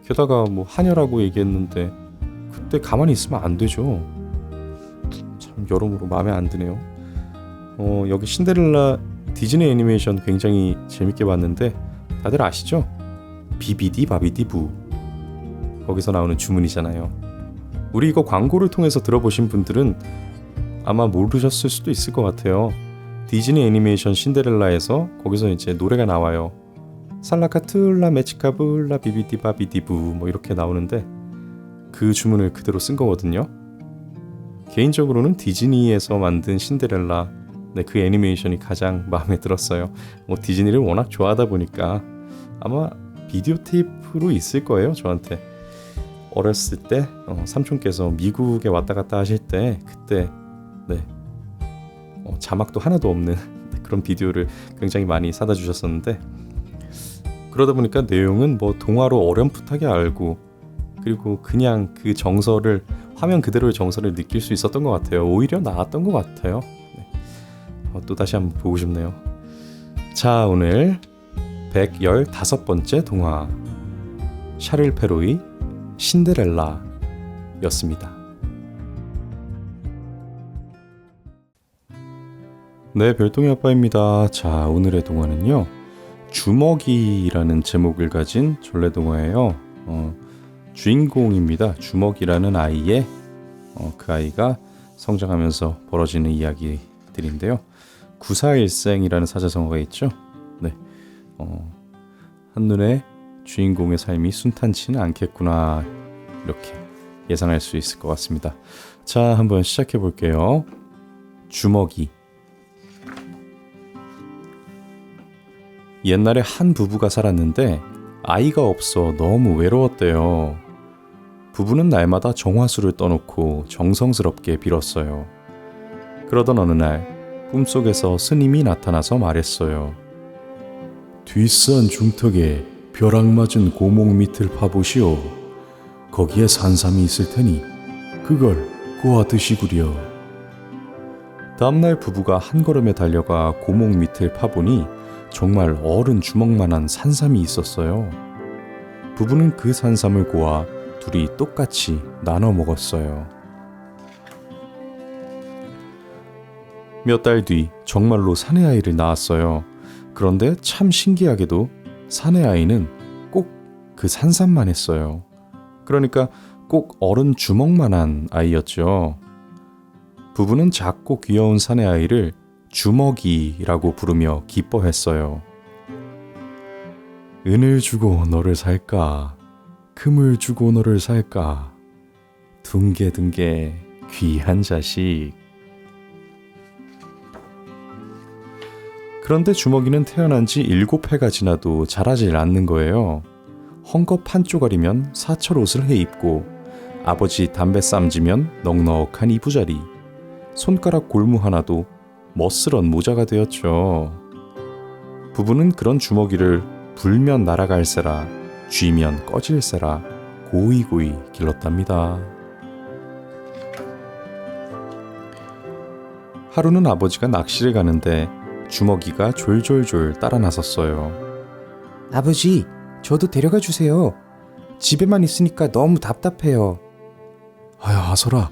게다가 뭐 하녀라고 얘기했는데 그때 가만히 있으면 안 되죠. 참 여러모로 마음에 안 드네요. 여기 신데렐라 디즈니 애니메이션 굉장히 재밌게 봤는데 다들 아시죠? 비비디 바비디 부. 거기서 나오는 주문이잖아요. 우리 이거 광고를 통해서 들어보신 분들은 아마 모르셨을 수도 있을 것 같아요. 디즈니 애니메이션 신데렐라에서 거기서 이제 노래가 나와요. 살라카툴라 메치카불라 비비디 바비디 부 뭐 이렇게 나오는데 그 주문을 그대로 쓴 거거든요. 개인적으로는 디즈니에서 만든 신데렐라, 네, 그 애니메이션이 가장 마음에 들었어요. 뭐 디즈니를 워낙 좋아하다 보니까 아마 비디오 테이프로 있을 거예요. 저한테 어렸을 때 삼촌께서 미국에 왔다 갔다 하실 때 그때 네, 자막도 하나도 없는 그런 비디오를 굉장히 많이 사다 주셨었는데, 그러다 보니까 내용은 뭐 동화로 어렴풋하게 알고, 그리고 그냥 그 정서를, 화면 그대로의 정서를 느낄 수 있었던 것 같아요. 오히려 나았던 것 같아요. 또 다시 한번 보고 싶네요. 자, 오늘 115번째 동화, 샤를 페로의 신데렐라 였습니다. 네, 별똥이 아빠입니다. 자, 오늘의 동화는요, 주먹이라는 제목을 가진 전래동화예요. 주인공입니다. 주먹이라는 아이의 그 아이가 성장하면서 벌어지는 이야기들인데요. 94일생이라는 사자성어가 있죠. 네, 한눈에 주인공의 삶이 순탄치는 않겠구나, 이렇게 예상할 수 있을 것 같습니다. 자, 한번 시작해 볼게요. 주먹이. 옛날에 한 부부가 살았는데 아이가 없어 너무 외로웠대요. 부부는 날마다 정화수를 떠놓고 정성스럽게 빌었어요. 그러던 어느 날 꿈속에서 스님이 나타나서 말했어요. 뒷산 중턱에 벼락 맞은 고목 밑을 파보시오. 거기에 산삼이 있을 테니 그걸 꼬아 드시구려. 다음날 부부가 한 걸음에 달려가 고목 밑을 파보니 정말 어른 주먹만한 산삼이 있었어요. 부부는 그 산삼을 고아 둘이 똑같이 나눠 먹었어요. 몇 달 뒤 정말로 사내 아이를 낳았어요. 그런데 참 신기하게도 사내 아이는 꼭 그 산삼만 했어요. 그러니까 꼭 어른 주먹만한 아이였죠. 부부는 작고 귀여운 사내 아이를 주먹이라고 부르며 기뻐했어요. 은을 주고 너를 살까? 금을 주고 너를 살까? 둥게둥게 귀한 자식. 그런데 주먹이는 태어난 지 7해가 지나도 자라질 않는 거예요. 헝겊 한 쪼가리면 사철 옷을 해입고, 아버지 담배 쌈지면 넉넉한 이부자리, 손가락 골무 하나도 멋스런 모자가 되었죠. 부부는 그런 주먹이를 불면 날아갈세라, 쥐면 꺼질세라 고이고이 길렀답니다. 하루는 아버지가 낚시를 가는데 주먹이가 졸졸졸 따라 나섰어요. 아버지, 저도 데려가 주세요. 집에만 있으니까 너무 답답해요. 아유, 아설아,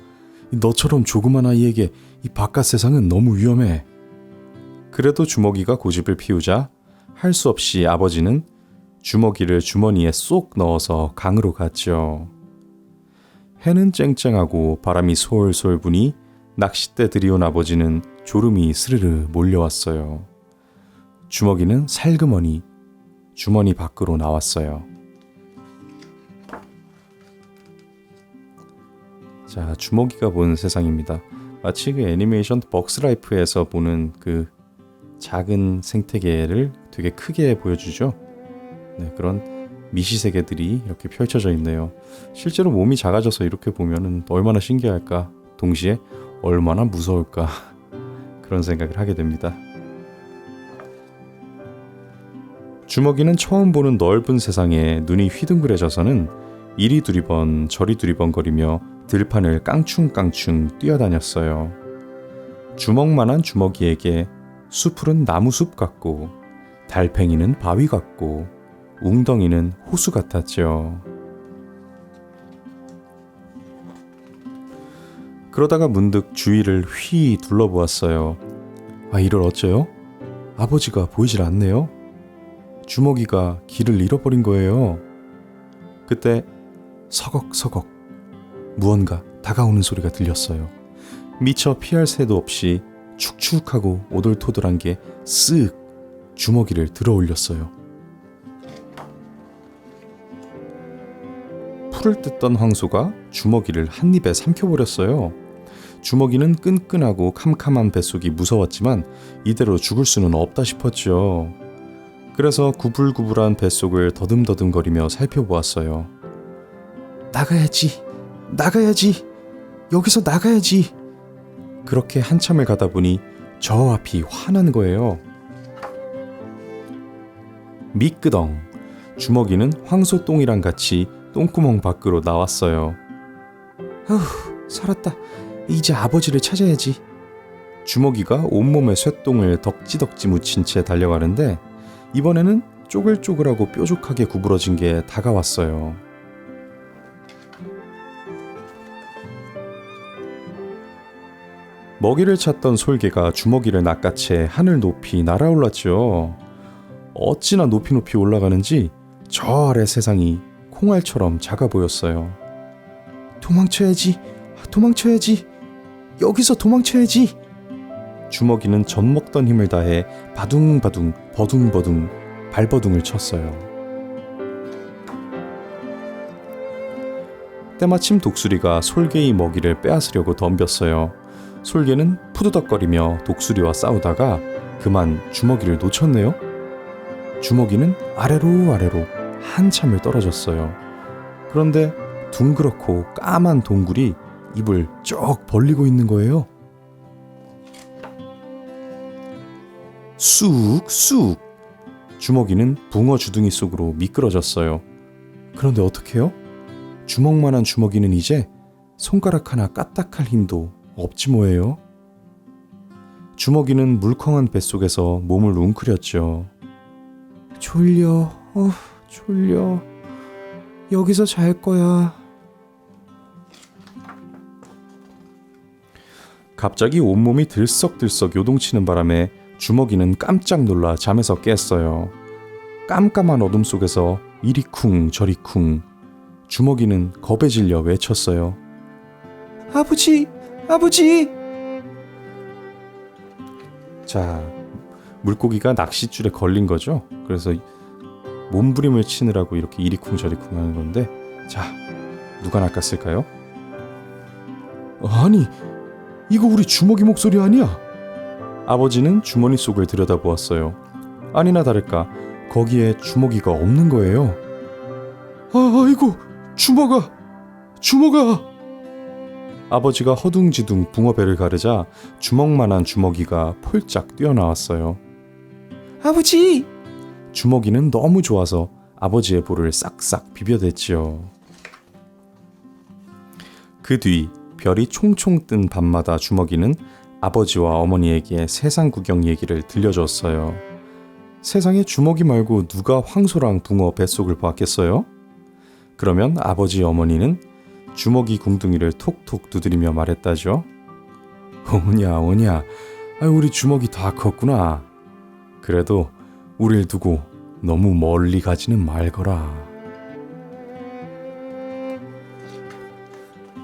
너처럼 조그만 아이에게 이 바깥 세상은 너무 위험해. 그래도 주먹이가 고집을 피우자 할 수 없이 아버지는 주먹이를 주머니에 쏙 넣어서 강으로 갔죠. 해는 쨍쨍하고 바람이 솔솔 부니 낚싯대 들이온 아버지는 졸음이 스르르 몰려왔어요. 주먹이는 살그머니 주머니 밖으로 나왔어요. 자, 주먹이가 본 세상입니다. 마치 그 애니메이션 벅스라이프에서 보는 그 작은 생태계를 되게 크게 보여주죠. 네, 그런 미시세계들이 이렇게 펼쳐져 있네요. 실제로 몸이 작아져서 이렇게 보면은 얼마나 신기할까, 동시에 얼마나 무서울까 그런 생각을 하게 됩니다. 주먹이는 처음 보는 넓은 세상에 눈이 휘둥그레져서는 이리 두리번 저리 두리번 거리며 들판을 깡충깡충 뛰어다녔어요. 주먹만한 주먹이에게 수풀은 나무숲 같고 달팽이는 바위 같고 웅덩이는 호수 같았죠. 그러다가 문득 주위를 휘 둘러보았어요. 아, 이를 어째요? 아버지가 보이질 않네요. 주먹이가 길을 잃어버린 거예요. 그때 서걱서걱 무언가 다가오는 소리가 들렸어요. 미처 피할 새도 없이 축축하고 오돌토돌한 게 쓱 주먹이를 들어 올렸어요. 풀을 뜯던 황소가 주먹이를 한 입에 삼켜버렸어요. 주먹이는 끈끈하고 캄캄한 뱃속이 무서웠지만 이대로 죽을 수는 없다 싶었죠. 그래서 구불구불한 뱃속을 더듬더듬거리며 살펴보았어요. 나가야지, 나가야지, 여기서 나가야지. 그렇게 한참을 가다 보니 저 앞이 환한 거예요. 미끄덩. 주먹이는 황소똥이랑 같이 똥구멍 밖으로 나왔어요. 아휴, 살았다. 이제 아버지를 찾아야지. 주먹이가 온몸에 쇠똥을 덕지덕지 묻힌 채 달려가는데 이번에는 쪼글쪼글하고 뾰족하게 구부러진 게 다가왔어요. 먹이를 찾던 솔개가 주먹이를 낚아채 하늘 높이 날아올랐죠. 어찌나 높이 높이 올라가는지 저 아래 세상이 콩알처럼 작아 보였어요. 도망쳐야지, 도망쳐야지, 여기서 도망쳐야지. 주먹이는 젖먹던 힘을 다해 바둥바둥 버둥버둥 발버둥을 쳤어요. 때마침 독수리가 솔개의 먹이를 빼앗으려고 덤볐어요. 솔개는 푸드덕거리며 독수리와 싸우다가 그만 주먹이를 놓쳤네요. 주먹이는 아래로 아래로 한참을 떨어졌어요. 그런데 둥그렇고 까만 동굴이 입을 쩍 벌리고 있는 거예요. 쑥쑥. 주먹이는 붕어 주둥이 속으로 미끄러졌어요. 그런데 어떡해요? 주먹만한 주먹이는 이제 손가락 하나 까딱할 힘도 없지 뭐예요. 주먹이는 물컹한 뱃속에서 몸을 웅크렸죠. 졸려, 졸려. 여기서 잘 거야. 갑자기 온몸이 들썩들썩 요동치는 바람에 주먹이는 깜짝 놀라 잠에서 깼어요. 깜깜한 어둠 속에서 이리 쿵 저리 쿵. 주먹이는 겁에 질려 외쳤어요. 아버지! 아버지! 자, 물고기가 낚싯줄에 걸린 거죠. 그래서 몸부림을 치느라고 이렇게 이리쿵 저리쿵 하는 건데, 자, 누가 낚았을까요? 아니, 이거 우리 주먹이 목소리 아니야? 아버지는 주머니 속을 들여다보았어요. 아니나 다를까 거기에 주먹이가 없는 거예요. 아이고, 주먹아! 아버지가 허둥지둥 붕어배를 가르자 주먹만한 주먹이가 폴짝 뛰어나왔어요. 아버지! 주먹이는 너무 좋아서 아버지의 볼을 싹싹 비벼댔지요. 그 뒤 별이 총총 뜬 밤마다 주먹이는 아버지와 어머니에게 세상 구경 얘기를 들려줬어요. 세상에 주먹이 말고 누가 황소랑 붕어 뱃속을 봤겠어요? 그러면 아버지 어머니는 주먹이 궁둥이를 톡톡 두드리며 말했다죠. 오냐, 우리 주먹이 다 컸구나. 그래도 우릴 두고 너무 멀리 가지는 말거라.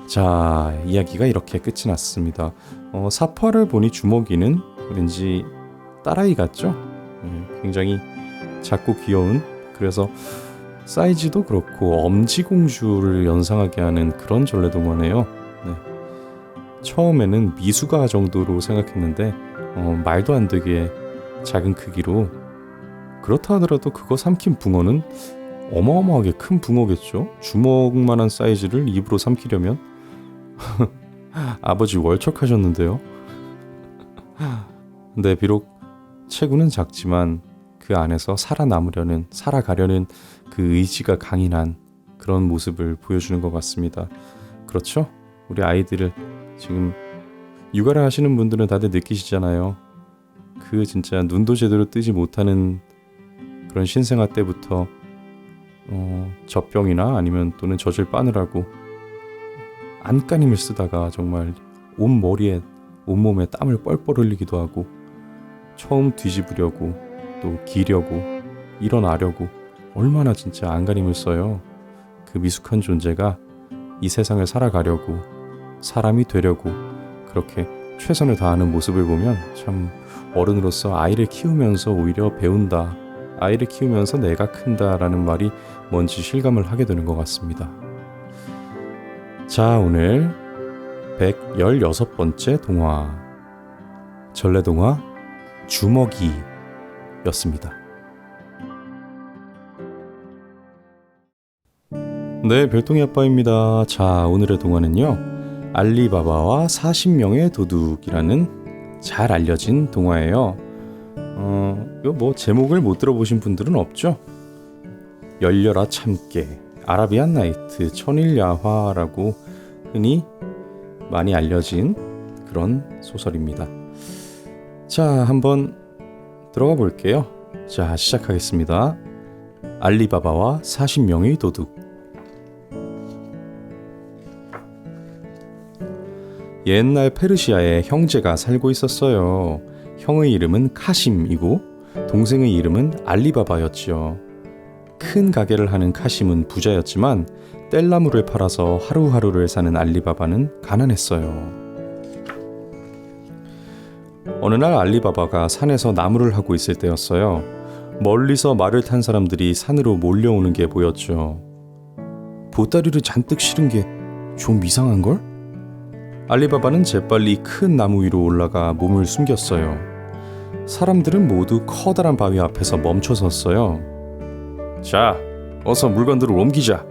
자, 이야기가 이렇게 끝이 났습니다. 사파를 보니 주먹이는 왠지 딸아이 같죠? 굉장히 작고 귀여운, 그래서 사이즈도 그렇고 엄지공주를 연상하게 하는 그런 전래동화네요. 네. 처음에는 미숙아 정도로 생각했는데 말도 안 되게 작은 크기로, 그렇다 하더라도 그거 삼킨 붕어는 어마어마하게 큰 붕어겠죠? 주먹만한 사이즈를 입으로 삼키려면 아버지 월척하셨는데요. 근데 비록 체구는 작지만 그 안에서 살아가려는 그 의지가 강인한 그런 모습을 보여주는 것 같습니다. 그렇죠? 우리 아이들을 지금 육아를 하시는 분들은 다들 느끼시잖아요. 그 진짜 눈도 제대로 뜨지 못하는 그런 신생아 때부터 젖병이나 아니면 또는 젖을 빠느라고 안간힘을 쓰다가 정말 온몸에 땀을 뻘뻘 흘리기도 하고, 처음 뒤집으려고 또 기려고 일어나려고 얼마나 진짜 안간힘을 써요. 그 미숙한 존재가 이 세상을 살아가려고, 사람이 되려고 그렇게 최선을 다하는 모습을 보면 참 어른으로서 아이를 키우면서 오히려 배운다, 아이를 키우면서 내가 큰다라는 말이 뭔지 실감을 하게 되는 것 같습니다. 자, 오늘 116번째 동화, 전래동화 주먹이였습니다. 네, 별똥이 아빠입니다. 자, 오늘의 동화는요, 알리바바와 40명의 도둑이라는 잘 알려진 동화예요. 이거 뭐 제목을 못 들어보신 분들은 없죠? 열려라 참깨, 아라비안 나이트, 천일야화라고 흔히 많이 알려진 그런 소설입니다. 자, 한번 들어가 볼게요. 자, 시작하겠습니다. 알리바바와 40명의 도둑. 옛날 페르시아에 형제가 살고 있었어요. 형의 이름은 카심이고 동생의 이름은 알리바바였지요. 큰 가게를 하는 카심은 부자였지만 뗄나무를 팔아서 하루하루를 사는 알리바바는 가난했어요. 어느 날 알리바바가 산에서 나무를 하고 있을 때였어요. 멀리서 말을 탄 사람들이 산으로 몰려오는 게 보였죠. 보따리를 잔뜩 실은 게 좀 이상한걸? 알리바바는 재빨리 큰 나무 위로 올라가 몸을 숨겼어요. 사람들은 모두 커다란 바위 앞에서 멈춰 섰어요. 자, 어서 물건들을 옮기자.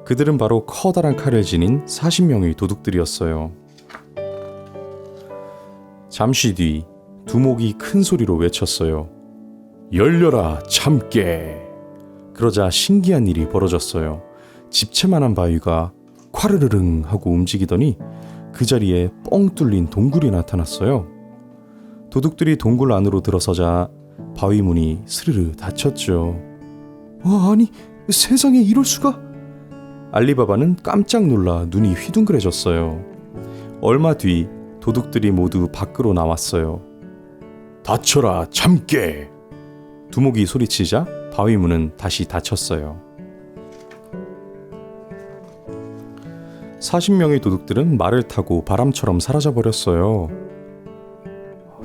그들은 바로 커다란 칼을 지닌 40명의 도둑들이었어요. 잠시 뒤 두목이 큰 소리로 외쳤어요. 열려라 참깨. 그러자 신기한 일이 벌어졌어요. 집채만한 바위가 콰르르릉 하고 움직이더니 그 자리에 뻥 뚫린 동굴이 나타났어요. 도둑들이 동굴 안으로 들어서자 바위 문이 스르르 닫혔죠. 아니, 세상에 이럴 수가? 알리바바는 깜짝 놀라 눈이 휘둥그레졌어요. 얼마 뒤 도둑들이 모두 밖으로 나왔어요. 닫혀라 참깨. 두목이 소리치자 바위 문은 다시 닫혔어요. 40명의 도둑들은 말을 타고 바람처럼 사라져버렸어요.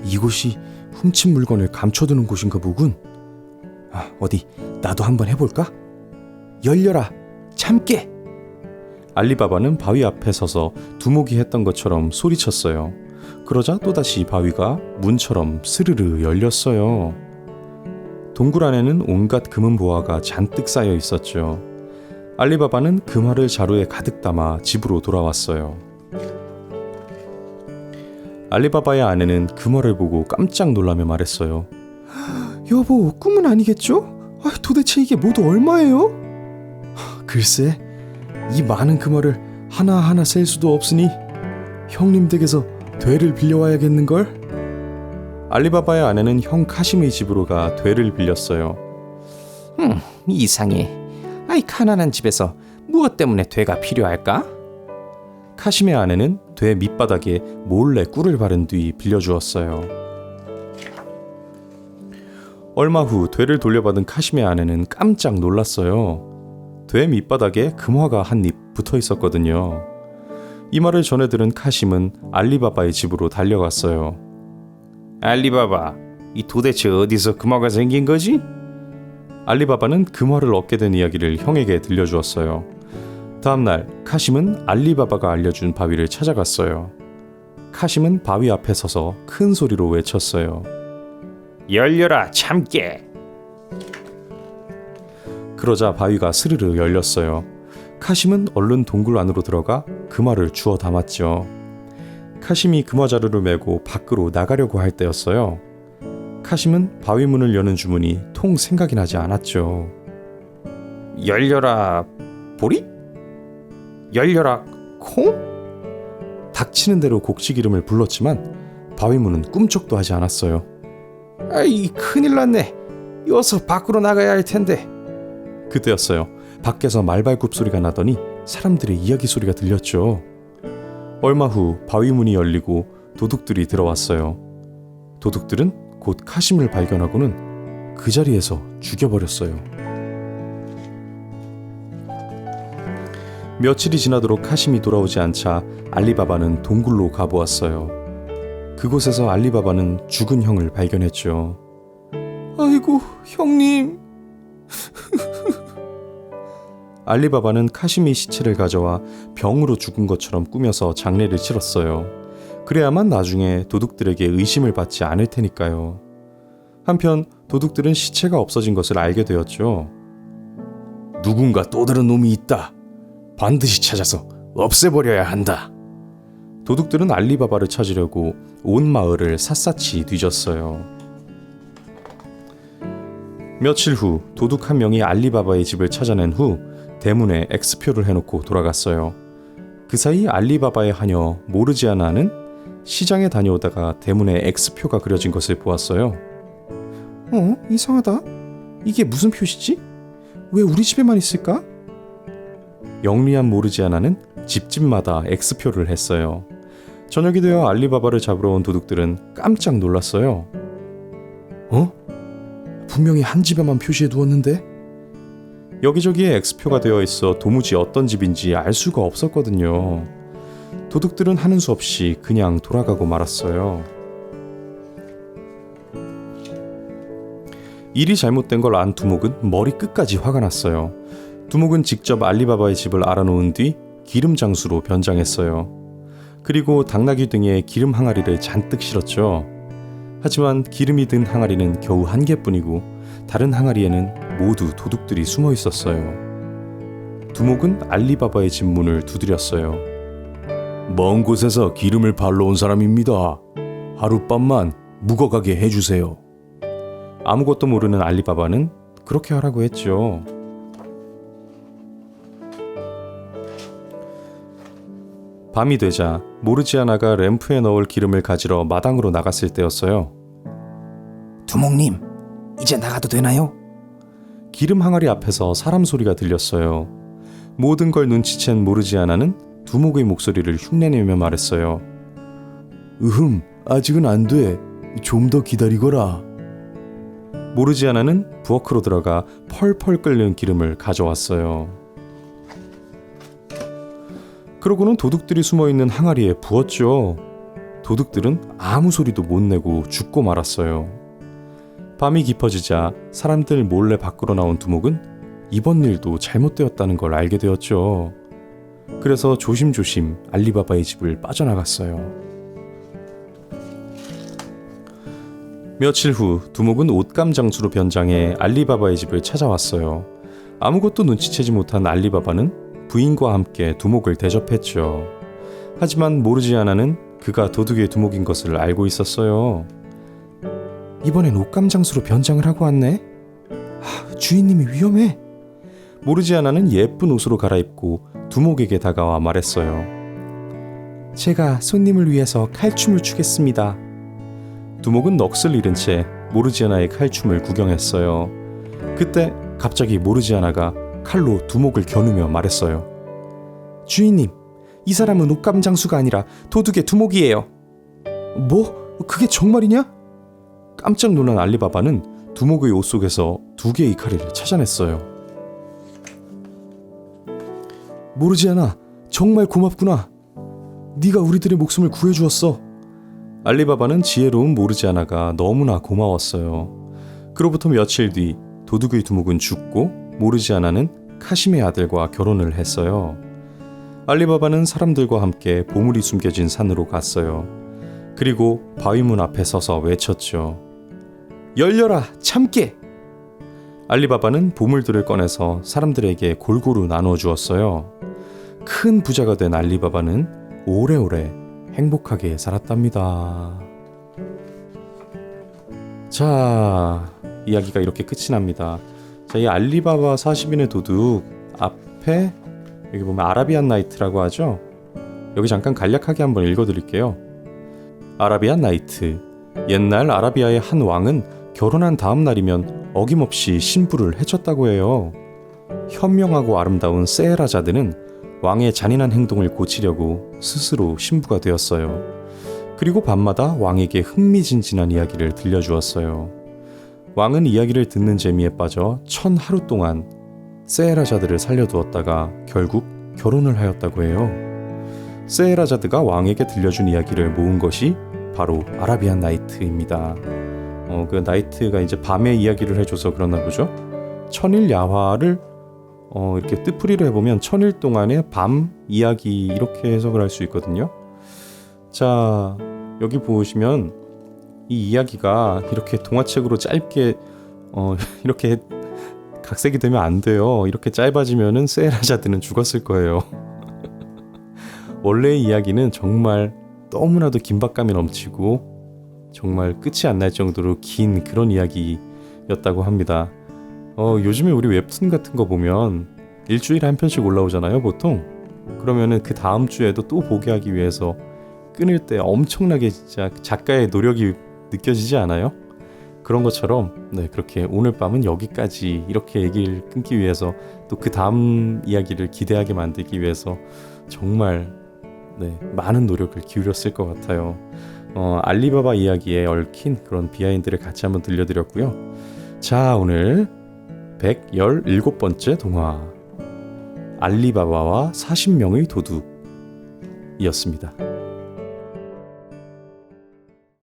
이곳이 훔친 물건을 감춰두는 곳인가 보군. 어디 나도 한번 해볼까? 열려라 참깨. 알리바바는 바위 앞에 서서 두목이 했던 것처럼 소리쳤어요. 그러자 또다시 바위가 문처럼 스르르 열렸어요. 동굴 안에는 온갖 금은 보화가 잔뜩 쌓여 있었죠. 알리바바는 금화를 자루에 가득 담아 집으로 돌아왔어요. 알리바바의 아내는 금화를 보고 깜짝 놀라며 말했어요. 여보, 꿈은 아니겠죠? 도대체 이게 모두 얼마예요? 글쎄, 이 많은 금화를 하나하나 셀 수도 없으니 형님 댁에서 되를 빌려와야겠는걸? 알리바바의 아내는 형 카심의 집으로 가 되를 빌렸어요. 이상해. 가난한 집에서 무엇 때문에 되가 필요할까? 카심의 아내는 되 밑바닥에 몰래 꿀을 바른 뒤 빌려주었어요. 얼마 후 되를 돌려받은 카심의 아내는 깜짝 놀랐어요. 되 밑바닥에 금화가 한 입 붙어 있었거든요. 이 말을 전해 들은 카심은 알리바바의 집으로 달려갔어요. 알리바바, 이 도대체 어디서 금화가 생긴 거지? 알리바바는 금화를 얻게 된 이야기를 형에게 들려주었어요. 다음날 카심은 알리바바가 알려준 바위를 찾아갔어요. 카심은 바위 앞에 서서 큰 소리로 외쳤어요. 열려라 참깨. 그러자 바위가 스르르 열렸어요. 카심은 얼른 동굴 안으로 들어가 금화를 주워 담았죠. 카심이 금화 자루를 메고 밖으로 나가려고 할 때였어요. 카심은 바위 문을 여는 주문이 통 생각이 나지 않았죠. 열려라 보리? 열려라 콩? 닥치는 대로 곡식 이름을 불렀지만 바위 문은 꿈쩍도 하지 않았어요. 큰일 났네. 어서 밖으로 나가야 할 텐데. 그때였어요. 밖에서 말발굽 소리가 나더니 사람들의 이야기 소리가 들렸죠. 얼마 후 바위 문이 열리고 도둑들이 들어왔어요. 도둑들은 곧 카심을 발견하고는 그 자리에서 죽여버렸어요. 며칠이 지나도록 카심이 돌아오지 않자 알리바바는 동굴로 가보았어요. 그곳에서 알리바바는 죽은 형을 발견했죠. 아이고, 형님. 알리바바는 카심의 시체를 가져와 병으로 죽은 것처럼 꾸며서 장례를 치렀어요. 그래야만 나중에 도둑들에게 의심을 받지 않을 테니까요. 한편 도둑들은 시체가 없어진 것을 알게 되었죠. 누군가 또 다른 놈이 있다. 반드시 찾아서 없애버려야 한다. 도둑들은 알리바바를 찾으려고 온 마을을 샅샅이 뒤졌어요. 며칠 후 도둑 한 명이 알리바바의 집을 찾아낸 후 대문에 X표를 해놓고 돌아갔어요. 그 사이 알리바바의 하녀 모르지아나는 시장에 다녀오다가 대문에 X표가 그려진 것을 보았어요. 이상하다. 이게 무슨 표시지? 왜 우리 집에만 있을까? 영리한 모르지아나는 집집마다 X표를 했어요. 저녁이 되어 알리바바를 잡으러 온 도둑들은 깜짝 놀랐어요. 분명히 한 집에만 표시해 두었는데? 여기저기에 X표가 되어 있어 도무지 어떤 집인지 알 수가 없었거든요. 도둑들은 하는 수 없이 그냥 돌아가고 말았어요. 일이 잘못된 걸 안 두목은 머리 끝까지 화가 났어요. 두목은 직접 알리바바의 집을 알아놓은 뒤 기름 장수로 변장했어요. 그리고 당나귀 등에 기름 항아리를 잔뜩 실었죠. 하지만 기름이 든 항아리는 겨우 한 개뿐이고 다른 항아리에는 모두 도둑들이 숨어 있었어요. 두목은 알리바바의 집 문을 두드렸어요. 먼 곳에서 기름을 발러 온 사람입니다. 하룻밤만 묵어가게 해주세요. 아무것도 모르는 알리바바는 그렇게 하라고 했죠. 밤이 되자 모르지아나가 램프에 넣을 기름을 가지러 마당으로 나갔을 때였어요. 두목님, 이제 나가도 되나요? 기름 항아리 앞에서 사람 소리가 들렸어요. 모든 걸 눈치챈 모르지아나는 두목의 목소리를 흉내내며 말했어요. 아직은 안 돼. 좀 더 기다리거라. 모르지아나는 부엌으로 들어가 펄펄 끓는 기름을 가져왔어요. 그러고는 도둑들이 숨어있는 항아리에 부었죠. 도둑들은 아무 소리도 못 내고 죽고 말았어요. 밤이 깊어지자 사람들 몰래 밖으로 나온 두목은 이번 일도 잘못되었다는 걸 알게 되었죠. 그래서 조심조심 알리바바의 집을 빠져나갔어요. 며칠 후 두목은 옷감 장수로 변장해 알리바바의 집을 찾아왔어요. 아무것도 눈치채지 못한 알리바바는 부인과 함께 두목을 대접했죠. 하지만 모르지아나는 그가 도둑의 두목인 것을 알고 있었어요. 이번엔 옷감 장수로 변장을 하고 왔네. 주인님이 위험해. 모르지아나는 예쁜 옷으로 갈아입고 두목에게 다가와 말했어요. 제가 손님을 위해서 칼춤을 추겠습니다. 두목은 넋을 잃은 채 모르지아나의 칼춤을 구경했어요. 그때 갑자기 모르지아나가 칼로 두목을 겨누며 말했어요. 주인님, 이 사람은 옷감 장수가 아니라 도둑의 두목이에요. 뭐? 그게 정말이냐? 깜짝 놀란 알리바바는 두목의 옷 속에서 2개의 칼을 찾아냈어요. 모르지아나, 정말 고맙구나. 네가 우리들의 목숨을 구해주었어. 알리바바는 지혜로운 모르지아나가 너무나 고마웠어요. 그로부터 며칠 뒤 도둑의 두목은 죽고 모르지아나는 카심의 아들과 결혼을 했어요. 알리바바는 사람들과 함께 보물이 숨겨진 산으로 갔어요. 그리고 바위문 앞에 서서 외쳤죠. 열려라, 참깨! 알리바바는 보물들을 꺼내서 사람들에게 골고루 나눠 주었어요. 큰 부자가 된 알리바바는 오래오래 행복하게 살았답니다. 자, 이야기가 이렇게 끝이 납니다. 자, 이 알리바바 40인의 도둑 앞에 여기 보면 아라비안 나이트라고 하죠. 여기 잠깐 간략하게 한번 읽어드릴게요. 아라비안 나이트. 옛날 아라비아의 한 왕은 결혼한 다음 날이면 어김없이 신부를 해쳤다고 해요. 현명하고 아름다운 세헤라자드는 왕의 잔인한 행동을 고치려고 스스로 신부가 되었어요. 그리고 밤마다 왕에게 흥미진진한 이야기를 들려주었어요. 왕은 이야기를 듣는 재미에 빠져 1000하루 동안 세헤라자드를 살려두었다가 결국 결혼을 하였다고 해요. 세헤라자드가 왕에게 들려준 이야기를 모은 것이 바로 아라비안 나이트입니다. 그 나이트가 이제 밤의 이야기를 해줘서 그러나 보죠. 천일 야화를 이렇게 뜻풀이로 해보면 1000일 동안의 밤 이야기 이렇게 해석을 할 수 있거든요. 자, 여기 보시면 이 이야기가 이렇게 동화책으로 짧게 이렇게 각색이 되면 안 돼요. 이렇게 짧아지면은 세헤라자드는 죽었을 거예요. 원래의 이야기는 정말 너무나도 긴박감이 넘치고 정말 끝이 안 날 정도로 긴 그런 이야기였다고 합니다. 요즘에 우리 웹툰 같은 거 보면 일주일에 한 편씩 올라오잖아요, 보통. 그러면은 그 다음 주에도 또 보게 하기 위해서 끊을 때 엄청나게 진짜 작가의 노력이 느껴지지 않아요? 그런 것처럼 네, 그렇게 오늘 밤은 여기까지 이렇게 얘기를 끊기 위해서 또 그 다음 이야기를 기대하게 만들기 위해서 정말 네, 많은 노력을 기울였을 것 같아요. 알리바바 이야기에 얽힌 그런 비하인드를 같이 한번 들려드렸고요. 자, 오늘 117번째 동화 알리바바와 40명의 도둑이었습니다.